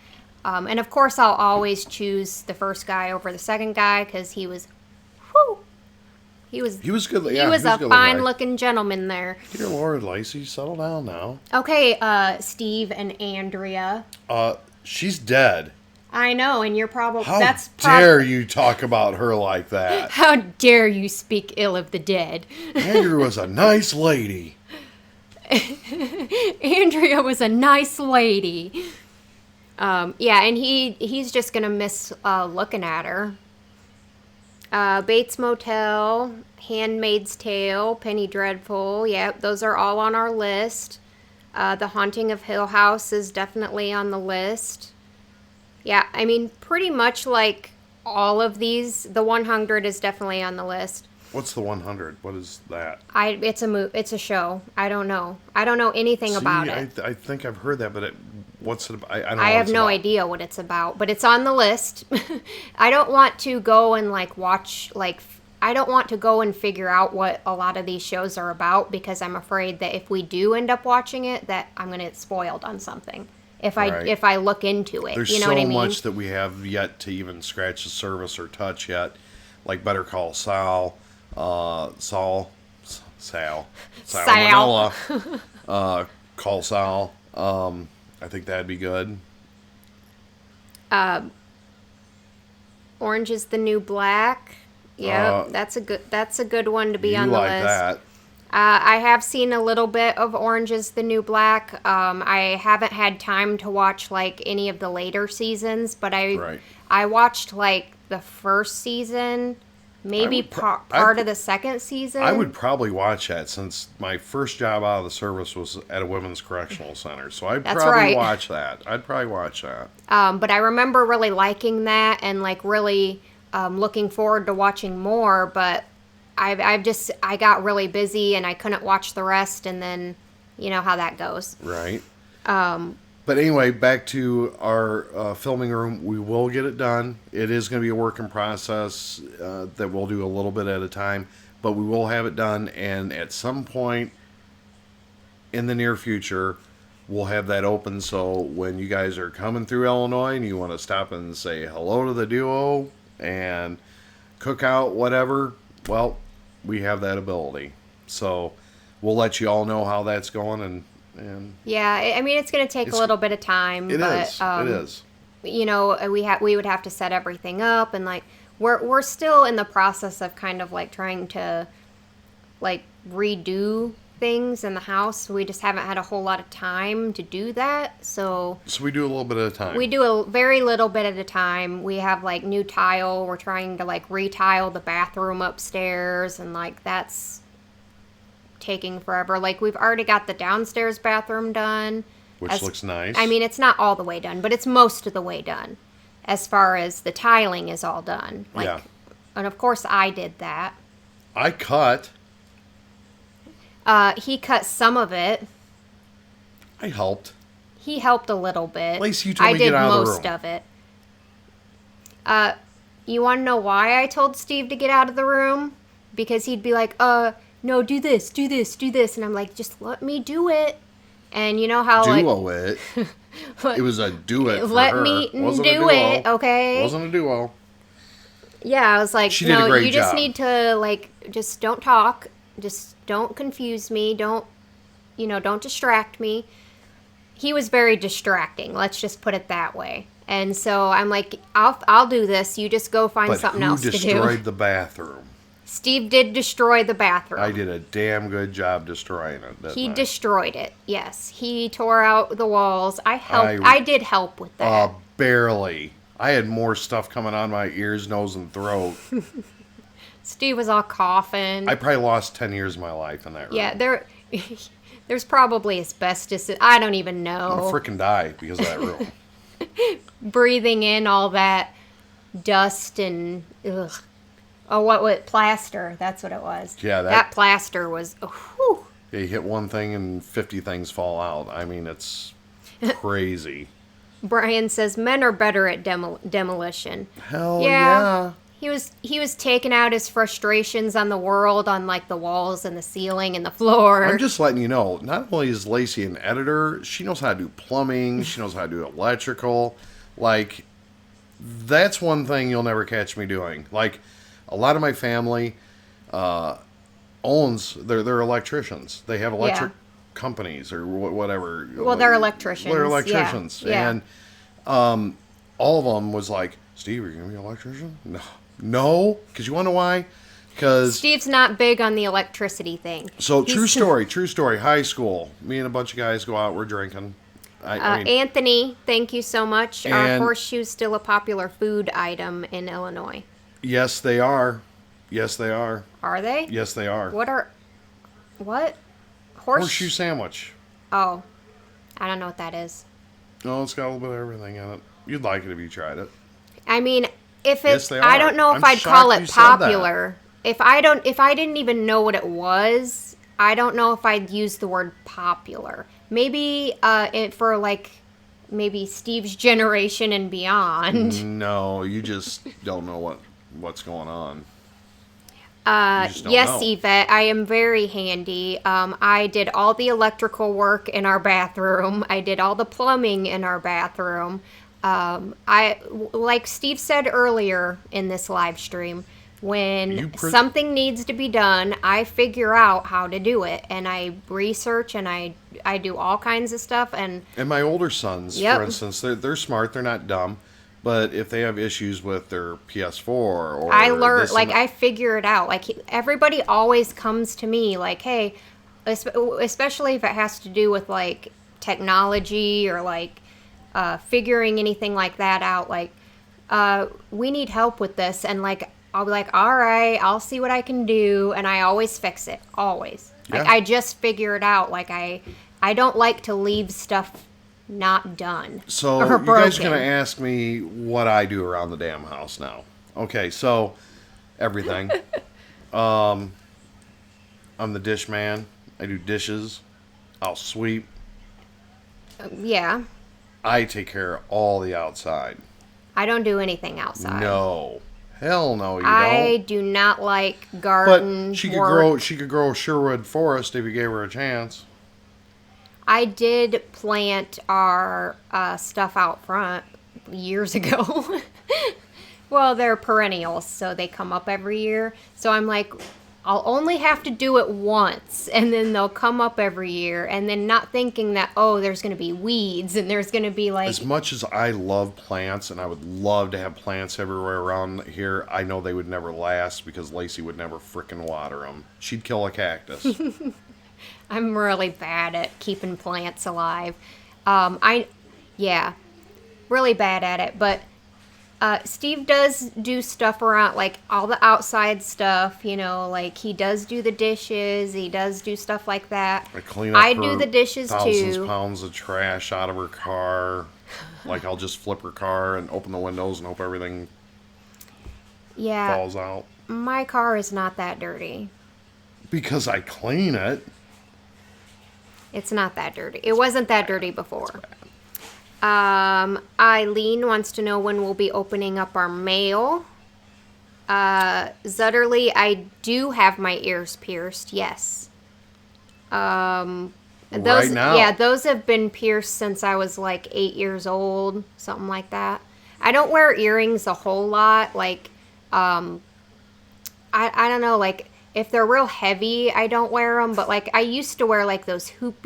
And of course, I'll always choose the first guy over the second guy because he was, He was good. Yeah, he was a fine-looking gentleman there. Dear Lord, Lacey, settle down now. Okay, Steve and Andrea. She's dead. I know, and you're probably... How dare you talk about her like that? How dare you speak ill of the dead? Andrea was a nice lady. Andrea was a nice lady. Yeah, and he's just going to miss looking at her. Bates Motel, Handmaid's Tale, Penny Dreadful. Yep, those are all on our list. The Haunting of Hill House is definitely on the list. Yeah, I mean, pretty much like all of these. The 100 is definitely on the list. What's the 100? What is that? It's a show. I don't know. I don't know anything about it. I think I've heard that, but what's it about? I don't know. I have no idea what it's about, but it's on the list. I don't want to go and like watch like I don't want to go and figure out what a lot of these shows are about, because I'm afraid that if we do end up watching it, that I'm going to get spoiled on something. If I look into it, There's you know so what I mean? much that we have yet to even scratch the surface or touch yet, like Better Call Saul, Salmonella, Call Sal. I think that'd be good. Orange is the New Black. Yeah, that's a good one to be on the You like list. that? I have seen a little bit of Orange is the New Black. I haven't had time to watch like any of the later seasons, but I watched like the first season, maybe part of the second season. I would probably watch that, since my first job out of the service was at a women's correctional center. So I'd probably watch that. But I remember really liking that and like really looking forward to watching more. But I got really busy and I couldn't watch the rest, and then you know how that goes. Right. But anyway, back to our filming room. We will get it done. It is going to be a work in process that we'll do a little bit at a time, but we will have it done. And at some point in the near future, we'll have that open. So when you guys are coming through Illinois and you want to stop and say hello to the duo and cook out whatever, well, we have that ability. So we'll let you all know how that's going. And yeah, I mean, it's going to take a little bit of time. It is. You know, we would have to set everything up, and like we're still in the process of kind of like trying to like redo things in the house. We just haven't had a whole lot of time to do that. So we do a little bit at a time. We do a very little bit at a time. We have like new tile. We're trying to like retile the bathroom upstairs, and like that's taking forever. Like we've already got the downstairs bathroom done, which looks nice. I mean, it's not all the way done, but it's most of the way done. As far as the tiling is all done. Like, yeah. And of course I did that. I cut. He cut some of it. I helped. He helped a little bit. Lacey, you told me to get out of the room. I did most of it. You want to know why I told Steve to get out of the room? Because he'd be like, no, do this, do this, do this. And I'm like, just let me do it. And you know how duo it. It was a do it for let her. Me do it, okay? It wasn't a duo. Yeah, I was like, she did a great job. Just need to, like, just don't talk. Just don't confuse me. Don't distract me. He was very distracting. Let's just put it that way. And so I'm like, I'll do this. You just go find something else to do. Who destroyed the bathroom? Steve did destroy the bathroom. I did a damn good job destroying it. He destroyed it. Yes, he tore out the walls. I helped. I did help with that. Barely. I had more stuff coming on my ears, nose, and throat. Steve was all coughing. I probably lost 10 years of my life in that room. Yeah, there's probably asbestos. I don't even know. I'm gonna frickin' die because of that room. Breathing in all that dust and ugh. Oh, what plaster? That's what it was. Yeah, that plaster was. Whew. Yeah, you hit one thing and 50 things fall out. I mean, it's crazy. Brian says men are better at demolition. Hell yeah. He was taking out his frustrations on the world, on like the walls and the ceiling and the floor. I'm just letting you know, not only is Lacey an editor, she knows how to do plumbing, she knows how to do electrical. Like, that's one thing you'll never catch me doing. Like, a lot of my family owns, they're electricians. They have electric companies or whatever. Well, they're electricians. They're electricians. Yeah. And all of them was like, Steve, are you going to be an electrician? No, because you want to know why? Because Steve's not big on the electricity thing. So, true story. High school. Me and a bunch of guys go out, we're drinking. I mean, Anthony, thank you so much. Are horseshoes still a popular food item in Illinois? Yes, they are. Are they? Yes, they are. What? Horseshoe sandwich. Oh, I don't know what that is. No, it's got a little bit of everything in it. You'd like it if you tried it. I mean, if it's, yes, I don't know if I'd call it popular. If I didn't even know what it was, I don't know if I'd use the word popular. Maybe for like maybe Steve's generation and beyond. No, you just don't know what's going on. You just don't Yes, know. Yvette, I am very handy. I did all the electrical work in our bathroom. I did all the plumbing in our bathroom. Like Steve said earlier in this live stream, when something needs to be done, I figure out how to do it, and I research and I do all kinds of stuff. And my older sons, Yep. for instance, they're smart. They're not dumb. But if they have issues with their PS4 or I learn, this and like, that- I figure it out. Like, everybody always comes to me, like, hey, especially if it has to do with, like, technology or, like, figuring anything like that out. Like, we need help with this. And, like, I'll be like, all right, I'll see what I can do. And I always fix it. Always. Like, Yeah. I just figure it out. Like, I don't like to leave stuff not done. So or you guys are broken. going to ask me what I do around the damn house now. Okay, so everything. I'm the dish man. I do dishes. I'll sweep. Yeah. I take care of all the outside. I don't do anything outside. No. Hell no, you I don't. do not like garden But she could work. grow a Sherwood forest if you gave her a chance. I did plant our stuff out front years ago. Well, they're perennials, so they come up every year. So I'm like, I'll only have to do it once, and then they'll come up every year, and then not thinking that, oh, there's going to be weeds, and there's going to be like... As much as I love plants, and I would love to have plants everywhere around here, I know they would never last because Lacey would never frickin' water them. She'd kill a cactus. I'm really bad at keeping plants alive. Really bad at it. But Steve does do stuff around, like all the outside stuff, like he does do the dishes. He does do stuff like that. I clean up I do the dishes thousands too. pounds of trash out of her car. Like I'll just flip her car and open the windows and hope everything Yeah, falls out. my car is not that dirty. Because I clean it. It's not that dirty. It wasn't that dirty before. Eileen wants to know when we'll be opening up our mail. Zutterly, I do have my ears pierced, yes. Those, Right now. Yeah, those have been pierced since I was like 8 years old, something like that. I don't wear earrings a whole lot. Like, I don't know, like, if they're real heavy, I don't wear them. But, like, I used to wear, like, those hoop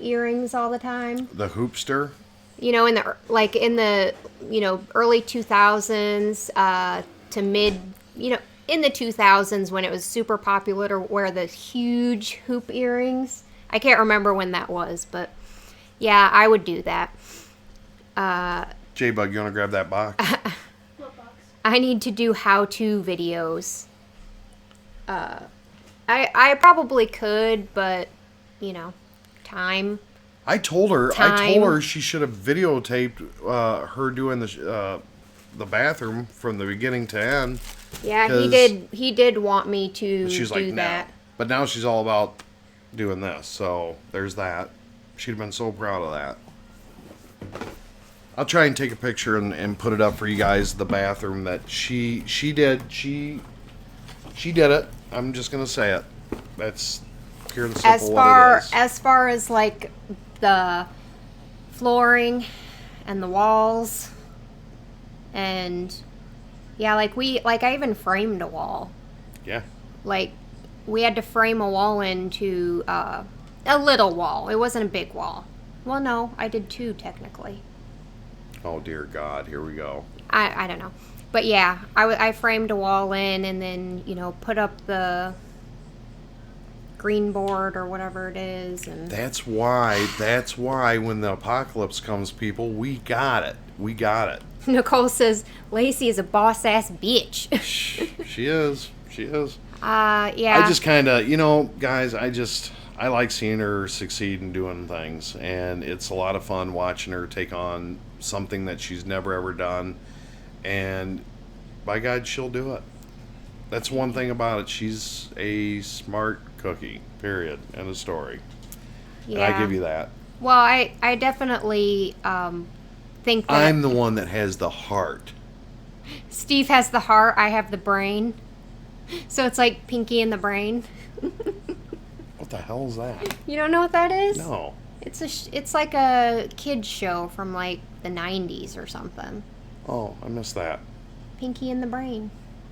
earrings all the time. The hoopster. In the early 2000s to mid, in the 2000s when it was super popular to wear the huge hoop earrings. I can't remember when that was, but yeah, I would do that. J-Bug, you want to grab that box? What box? I need to do how-to videos. I probably could, but, time. I told her Time. she should have videotaped her doing the bathroom from the beginning to end. Yeah, 'Cause he did want me to She's do like, no. that. But now she's all about doing this. So there's that. She'd have been so proud of that. I'll try and take a picture and put it up for you guys. The bathroom that she did. She did it. I'm just gonna say it. That's pure and simple what it is. As far as like the flooring and the walls, and yeah, I even framed a wall. Yeah. Like, we had to frame a wall into a little wall. It wasn't a big wall. Well, no, I did two technically. Oh dear God, here we go. I don't know. But yeah, I framed a wall in and then, put up the green board or whatever it is. And That's why when the apocalypse comes, people, we got it. We got it. Nicole says, Lacey is a boss-ass bitch. She is. She is. Yeah. I just kind of, guys, I like seeing her succeed in doing things. And it's a lot of fun watching her take on something that she's never ever done. And by God, she'll do it. That's one thing about it. She's a smart cookie, period. End of story. Yeah. And I give you that. Well, I definitely think that I'm the one that has the heart. Steve has the heart, I have the brain. So it's like Pinky and the Brain. What the hell is that? You don't know what that is? No. It's like a kid's show from like the 90s or something. Oh, I missed that. Pinky and the Brain.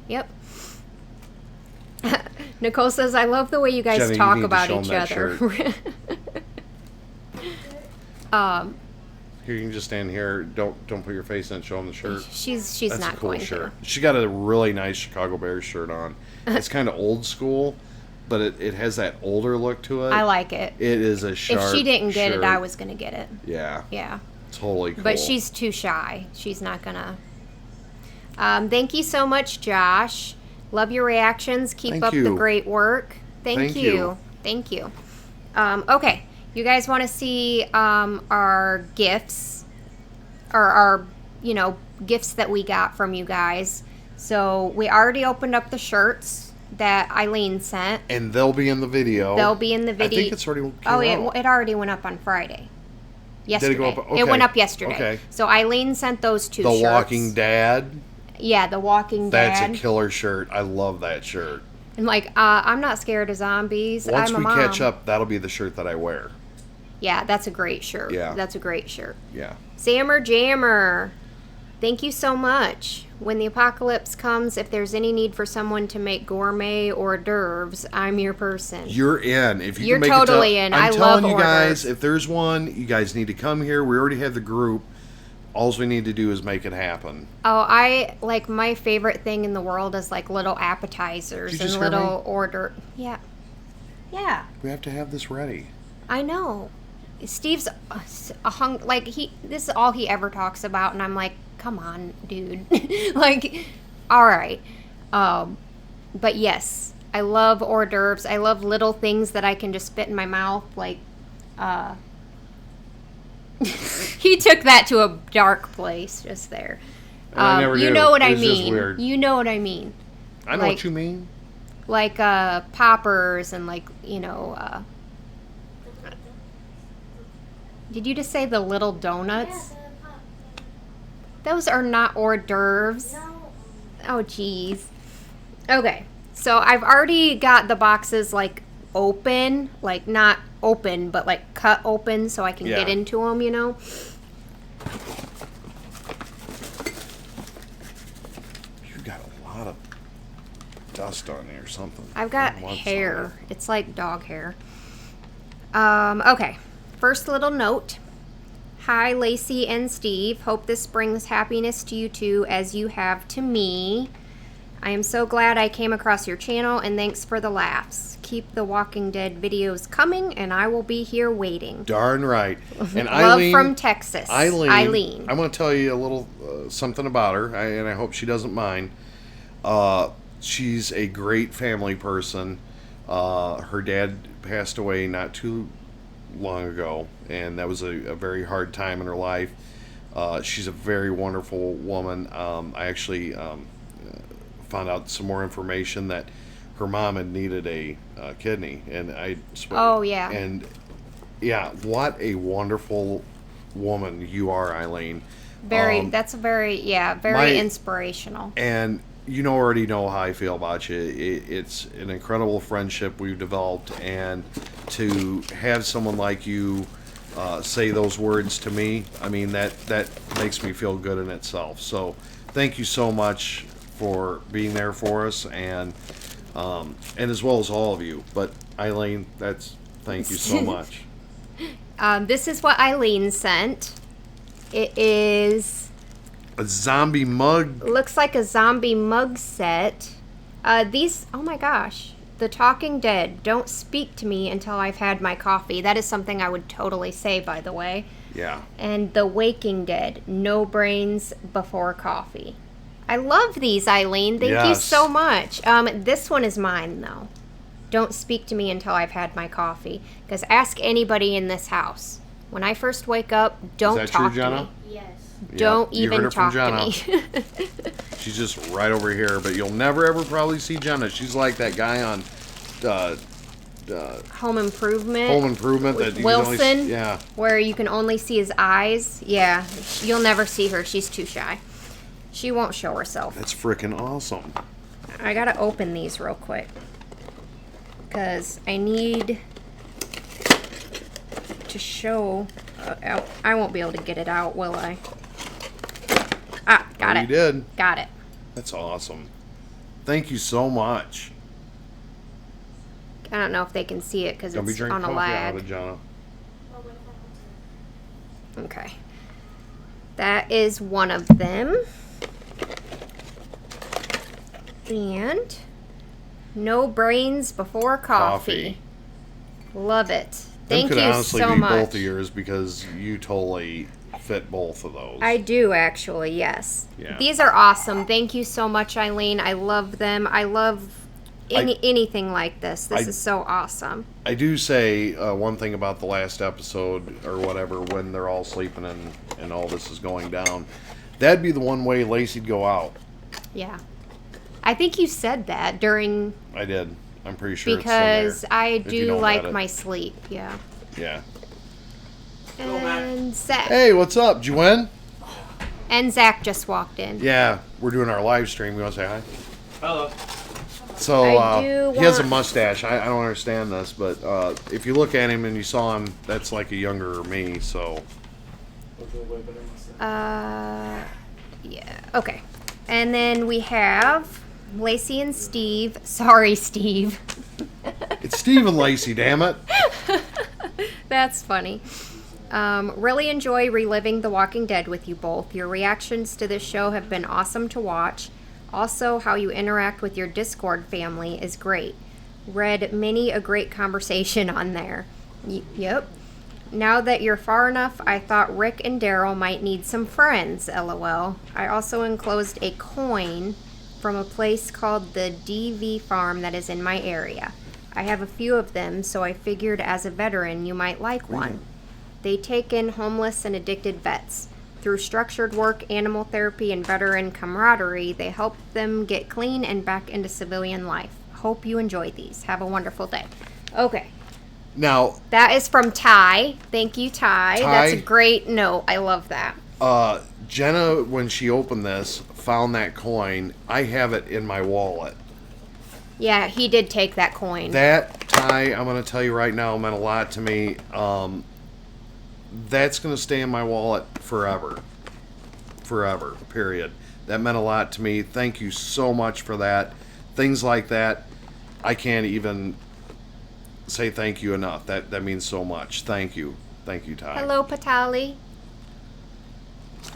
Yep. Nicole says, I love the way you guys Jenny, you talk need to about show each 'em that other. Here, you can just stand here. Don't put your face in it. Show them the shirt. She's That's not a cool going shirt. to. She got a really nice Chicago Bears shirt on. It's kind of old school, but it has that older look to it. I like it. It is a sharp If she didn't get shirt. it, I was going to get it. Yeah. Yeah. Totally cool. But she's too shy. She's not going to. Thank you so much, Josh. Love your reactions. Keep Thank up you. the great work. Thank you. Okay. You guys want to see our gifts, or our, gifts that we got from you guys. So we already opened up the shirts that Eileen sent. And they'll be in the video. They'll be in the video. I think it's already came out. It already went up on Friday. Yesterday. Did it go up? Okay. It went up yesterday. Okay. So Eileen sent those two shirts. The Walking Dad. Yeah, The Walking Dad. That's a killer shirt. I love that shirt. And I'm not scared of zombies. Once I'm a we mom. catch up, that'll be the shirt that I wear. Yeah, that's a great shirt. Yeah. That's a great shirt. Yeah. Sammer Jammer, thank you so much. When the apocalypse comes, if there's any need for someone to make gourmet hors d'oeuvres, I'm your person. You're in. If you You're can make totally it in. I'm I telling love you hors guys, d'oeuvres. if there's one, you guys need to come here. We already have the group. All we need to do is make it happen. Oh, my favorite thing in the world is like little appetizers Did you and just hear little me? order. Yeah. Yeah. We have to have this ready. I know. Steve's this is all he ever talks about, and I'm like, come on, dude. All right. But yes, I love hors d'oeuvres. I love little things that I can just spit in my mouth. He took that to a dark place just there. I never you knew. know what It I was just mean. weird. You know what I mean. I know what you mean. Like poppers and did you just say the little donuts? Those are not hors d'oeuvres. No. Oh, jeez. Okay, so I've already got the boxes open, not open, but cut open so I can get into them. You got a lot of dust on there or something. I've got hair. It's like dog hair. Okay. First little note. Hi, Lacey and Steve. Hope this brings happiness to you too, as you have to me. I am so glad I came across your channel, and thanks for the laughs. Keep the Walking Dead videos coming, and I will be here waiting. Darn right. And Love Eileen, from Texas. Eileen. I'm going to tell you a little something about her, and I hope she doesn't mind. She's a great family person. Her dad passed away not too long ago, and that was a very hard time in her life. She's a very wonderful woman. I actually found out some more information that her mom had needed a kidney, and Oh, yeah. And yeah, what a wonderful woman you are, Eileen. Very My- inspirational. And you already know how I feel about you. It's an incredible friendship we've developed, and to have someone like you say those words to me, I mean, that makes me feel good in itself. So thank you so much for being there for us, and as well as all of you. But Eileen, thank you so much. This is what Eileen sent. It is... A zombie mug. looks like a zombie mug set. These, oh my gosh. The Talking Dead, don't speak to me until I've had my coffee. That is something I would totally say, by the way. Yeah. And The Waking Dead, no brains before coffee. I love these, Eileen. Thank you Yes. so much. This one is mine, though. Don't speak to me until I've had my coffee. Because ask anybody in this house. When I first wake up, don't that talk true, to Jenna? me. Yes. Don't you heard even it from talk to Jenna. me. She's just right over here, but you'll never ever probably see Jenna. She's like that guy on Home Improvement. Home Improvement that you can Wilson. only, yeah. Where you can only see his eyes. Yeah, you'll never see her. She's too shy. She won't show herself. That's freaking awesome. I gotta open these real quick because I need to show. I won't be able to get it out, will I? Ah, got it. You did. Got it. That's awesome. Thank you so much. I don't know if they can see it because Don't be it's drinking on a coffee out lag. of it, Jonna. Okay. That is one of them. And no brains before coffee. Love it. Thank Them could you honestly so be much. both of yours because you totally fit both of those. I do actually, yes. Yeah. These are awesome. Thank you so much, Eileen. I love them. I love anything like this. This is so awesome. I do say one thing about the last episode or whatever when they're all sleeping and all this is going down. That'd be the one way Lacey'd go out. Yeah. I think you said that during... I did. I'm pretty sure because it's in there, I do you know like about it. my sleep. Yeah. Yeah. And Zach. Hey, what's up? Did you win? And Zach just walked in. Yeah, we're doing our live stream. You want to say hi? Hello. So I do he has a want- mustache. I don't understand this, but if you look at him and you saw him, that's like a younger me. So Yeah. Okay. And then we have Lacey and Steve. Sorry, Steve. it's Steve and Lacey. Damn it! That's funny. Really enjoy reliving The Walking Dead with you both. Your reactions to this show have been awesome to watch. Also, how you interact with your Discord family is great. Read many a great conversation on there. Yep. Now that you're far enough, I thought Rick and Daryl might need some friends, lol. I also enclosed a coin from a place called the DV Farm that is in my area. I have a few of them, so I figured as a veteran you might like one. They take in homeless and addicted vets. Through structured work, animal therapy, and veteran camaraderie, they help them get clean and back into civilian life. Hope you enjoy these. Have a wonderful day. Okay. Now, That is from Ty. Thank you, Ty. Ty? That's a great note. I love that. Jenna, when she opened this, found that coin. I have it in my wallet. Yeah, he did take that coin. That, Ty, I'm going to tell you right now, meant a lot to me. That's going to stay in my wallet forever. Forever, period. That meant a lot to me. Thank you so much for that. Things like that, I can't even say thank you enough. That means so much. Thank you. Thank you, Ty. Hello, Patali.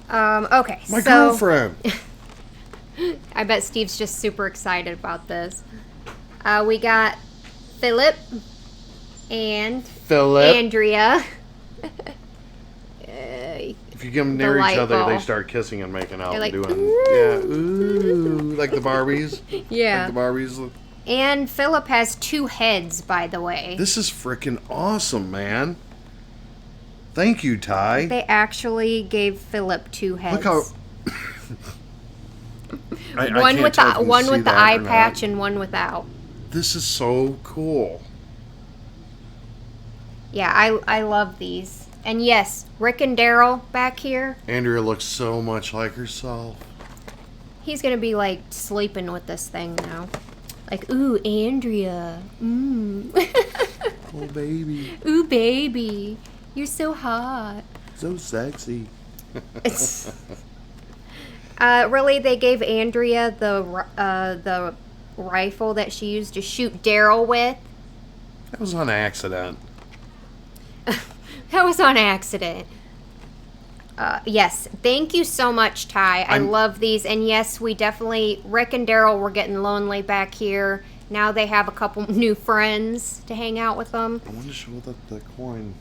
Okay, My so girlfriend. I bet Steve's just super excited about this. We got Philip and Philip. Andrea. If you get them near light each other, they ball. start kissing and making out They're and like, doing, "Ooh." yeah, ooh, like the Barbies. Yeah. Like the Barbies. And Philip has 2 heads, by the way. This is freaking awesome, man. Thank you, Ty. They actually gave Philip 2 heads. Look how. I one can't with tell if the you can one see with the that eye or not. patch and one without. This is so cool. Yeah, I love these. And yes, Rick and Daryl back here. Andrea looks so much like herself. He's gonna be like sleeping with this thing now. Like, ooh, Andrea. Oh, baby. Ooh, baby. You're so hot. So sexy. Really, they gave Andrea the rifle that she used to shoot Daryl with. That was on accident. That was on accident. Yes, thank you so much, Ty. I love these. And yes, we definitely, Rick and Daryl were getting lonely back here. Now they have a couple new friends to hang out with them. I want to show the coin.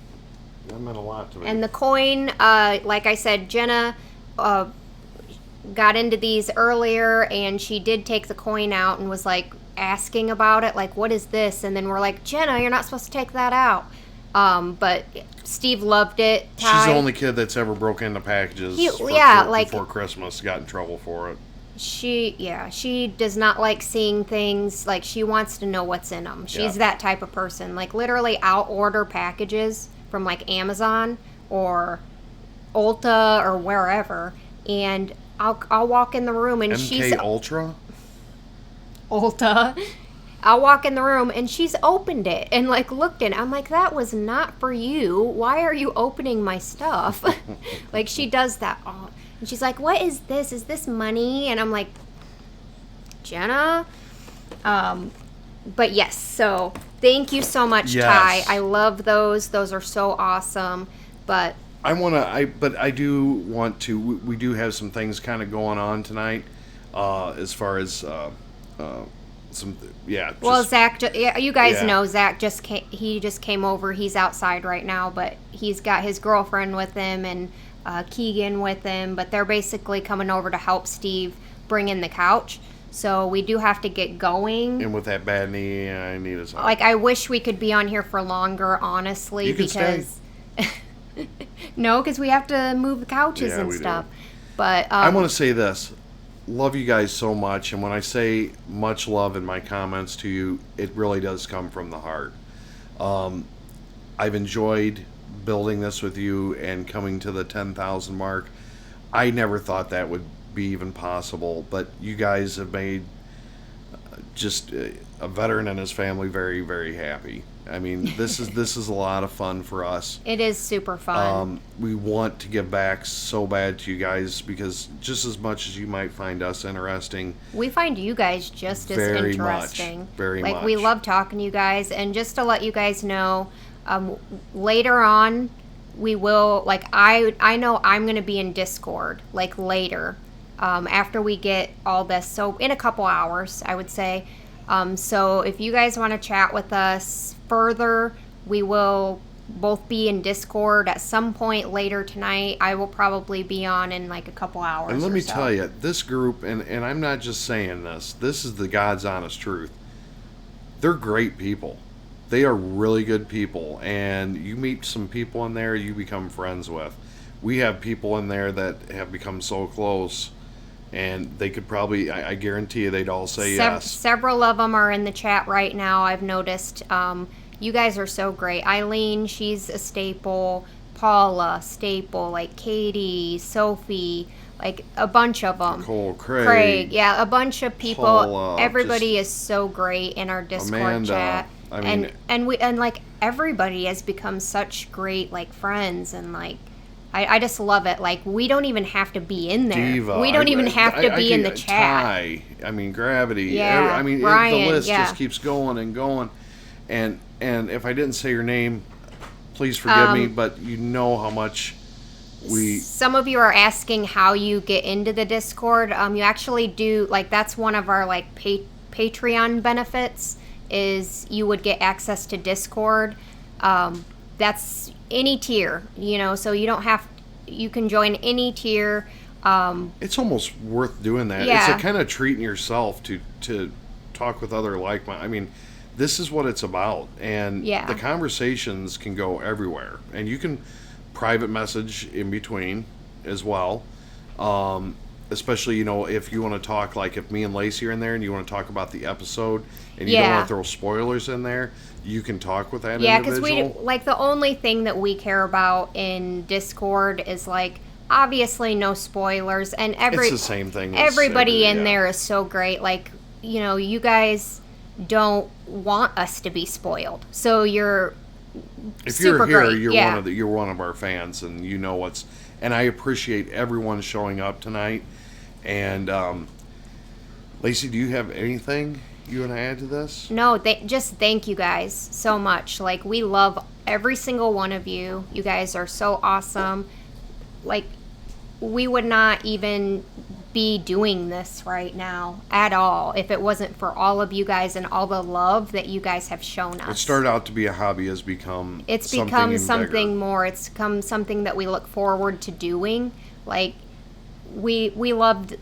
That meant a lot to me. And the coin, like I said, Jenna got into these earlier, and she did take the coin out and was like asking about it, like, what is this? And then we're like, Jenna, you're not supposed to take that out. But Steve loved it. Ty, She's the only kid that's ever broke into packages before Christmas, got in trouble for it. She does not like seeing things, like she wants to know what's in them. She's that type of person. Like literally I'll order packages from like Amazon or Ulta or wherever, and I'll walk in the room and MK she's Ultra? Ulta. I'll walk in the room and she's opened it and like looked in. I'm like, that was not for you. Why are you opening my stuff? Like she does that all. And she's like, what is this? Is this money? And I'm like, Jenna. But yes, so thank you so much, Yes. Ty. I love those. Those are so awesome. But I do want to. We do have some things kind of going on tonight, as far as some. Yeah. well, Zach, you guys Yeah. know Zach he just came over. He's outside right now, but he's got his girlfriend with him and Keegan with him. But they're basically coming over to help Steve bring in the couch. So we do have to get going. And with that bad knee, I need a. Like I wish we could be on here for longer, honestly, You can because no, because we have to move the couches Yeah, and we do. stuff. But I want to say this. Love you guys so much, and when I say much love in my comments to you, it really does come from the heart. I've enjoyed building this with you and coming to the 10,000 mark. I never thought that would be even possible, but you guys have made just a veteran and his family very, very happy. I mean, this is a lot of fun for us. it is super fun. We want to give back so bad to you guys because just as much as you might find us interesting, We find you guys just as Very interesting. much. Very like we much. love talking to you guys, and just to let you guys know, later on, we will like I know I'm gonna be in Discord like later, after we get all this. So in a couple hours, I would say. So if you guys want to chat with us further, we will both be in Discord at some point later tonight. I will probably be on in like a couple hours. and let or me so. tell you, this group, and I'm not just saying this is the God's honest truth. They're great people. They are really good people, and you meet some people in there you become friends with. We have people in there that have become so close, and they could probably, I guarantee you, they'd all say yes. Several of them are in the chat right now. I've noticed. You guys are so great. Eileen, she's a staple. Paula, staple. Like Katie, Sophie, like a bunch of them. Nicole, Craig, yeah, a bunch of people. Paula, Everybody is so great in our Discord Amanda. chat. I mean- and like everybody has become such great like friends, and like I just love it. Like we don't even have to be in there. Diva. We don't even have to be in the could- chat. Ty, I mean, Gravity. Yeah, I mean, Ryan, the list yeah. just keeps going and going. And if I didn't say your name, please forgive me. But you know how much we. Some of you are asking how you get into the Discord. You actually do, like, that's one of our like Patreon benefits is you would get access to Discord. That's any tier, so you don't have, you can join any tier. It's almost worth doing that. Yeah. It's a kind of treating yourself to talk with other like-minded. I mean, this is what it's about, and Yeah. the conversations can go everywhere, and you can private message in between as well. Especially, if you want to talk, like if me and Lacey are in there and you want to talk about the episode and you don't Yeah. want to throw spoilers in there, you can talk with that Yeah, because individual. like the only thing that we care about in Discord is like obviously no spoilers, and It's the same thing as everybody in yeah. there is so great. Like you guys don't want us to be spoiled, so you're If super you're here, great. you're Yeah. you're one of our fans, and you know what's. And I appreciate everyone showing up tonight. And Lacey, do you have anything you want to add to this? No, just thank you guys so much. Like, we love every single one of you. You guys are so awesome. Like, we would not even be doing this right now at all if it wasn't for all of you guys and all the love that you guys have shown us. It started out to be a hobby, has become It's something become even something bigger. more. It's become something that we look forward to doing. Like, we loved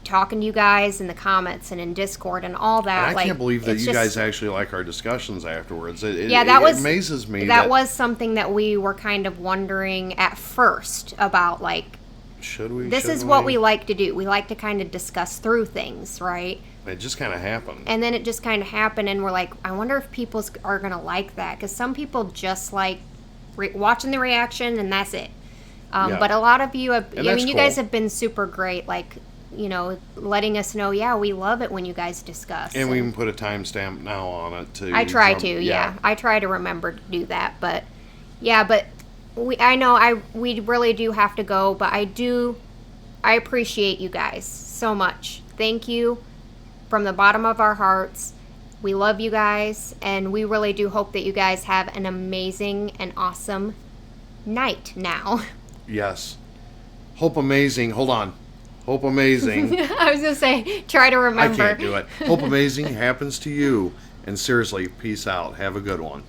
talking to you guys in the comments and in Discord and all that. And I like, can't believe that it's you just- guys actually like our discussions afterwards. It amazes me. That was something that we were kind of wondering at first about, like, should we? this is shouldn't what we like to do. We like to kind of discuss through things, right? It just kind of happened. And then it just kind of happened, and we're like, I wonder if people are going to like that, because some people just like watching the reaction, and that's it. Yeah. But a lot of you have, And that's you guys cool. have been super great. Like, letting us know, yeah, we love it when you guys discuss. And we can put a timestamp now on it to. I try to, yeah. I try to remember to do that, but yeah, but we really do have to go, but I appreciate you guys so much. Thank you from the bottom of our hearts. We love you guys, and we really do hope that you guys have an amazing and awesome night now. Yes. Hope amazing. Hold on. Hope amazing. I was going to say, try to remember. I can't do it. Hope amazing happens to you. And seriously, peace out. Have a good one.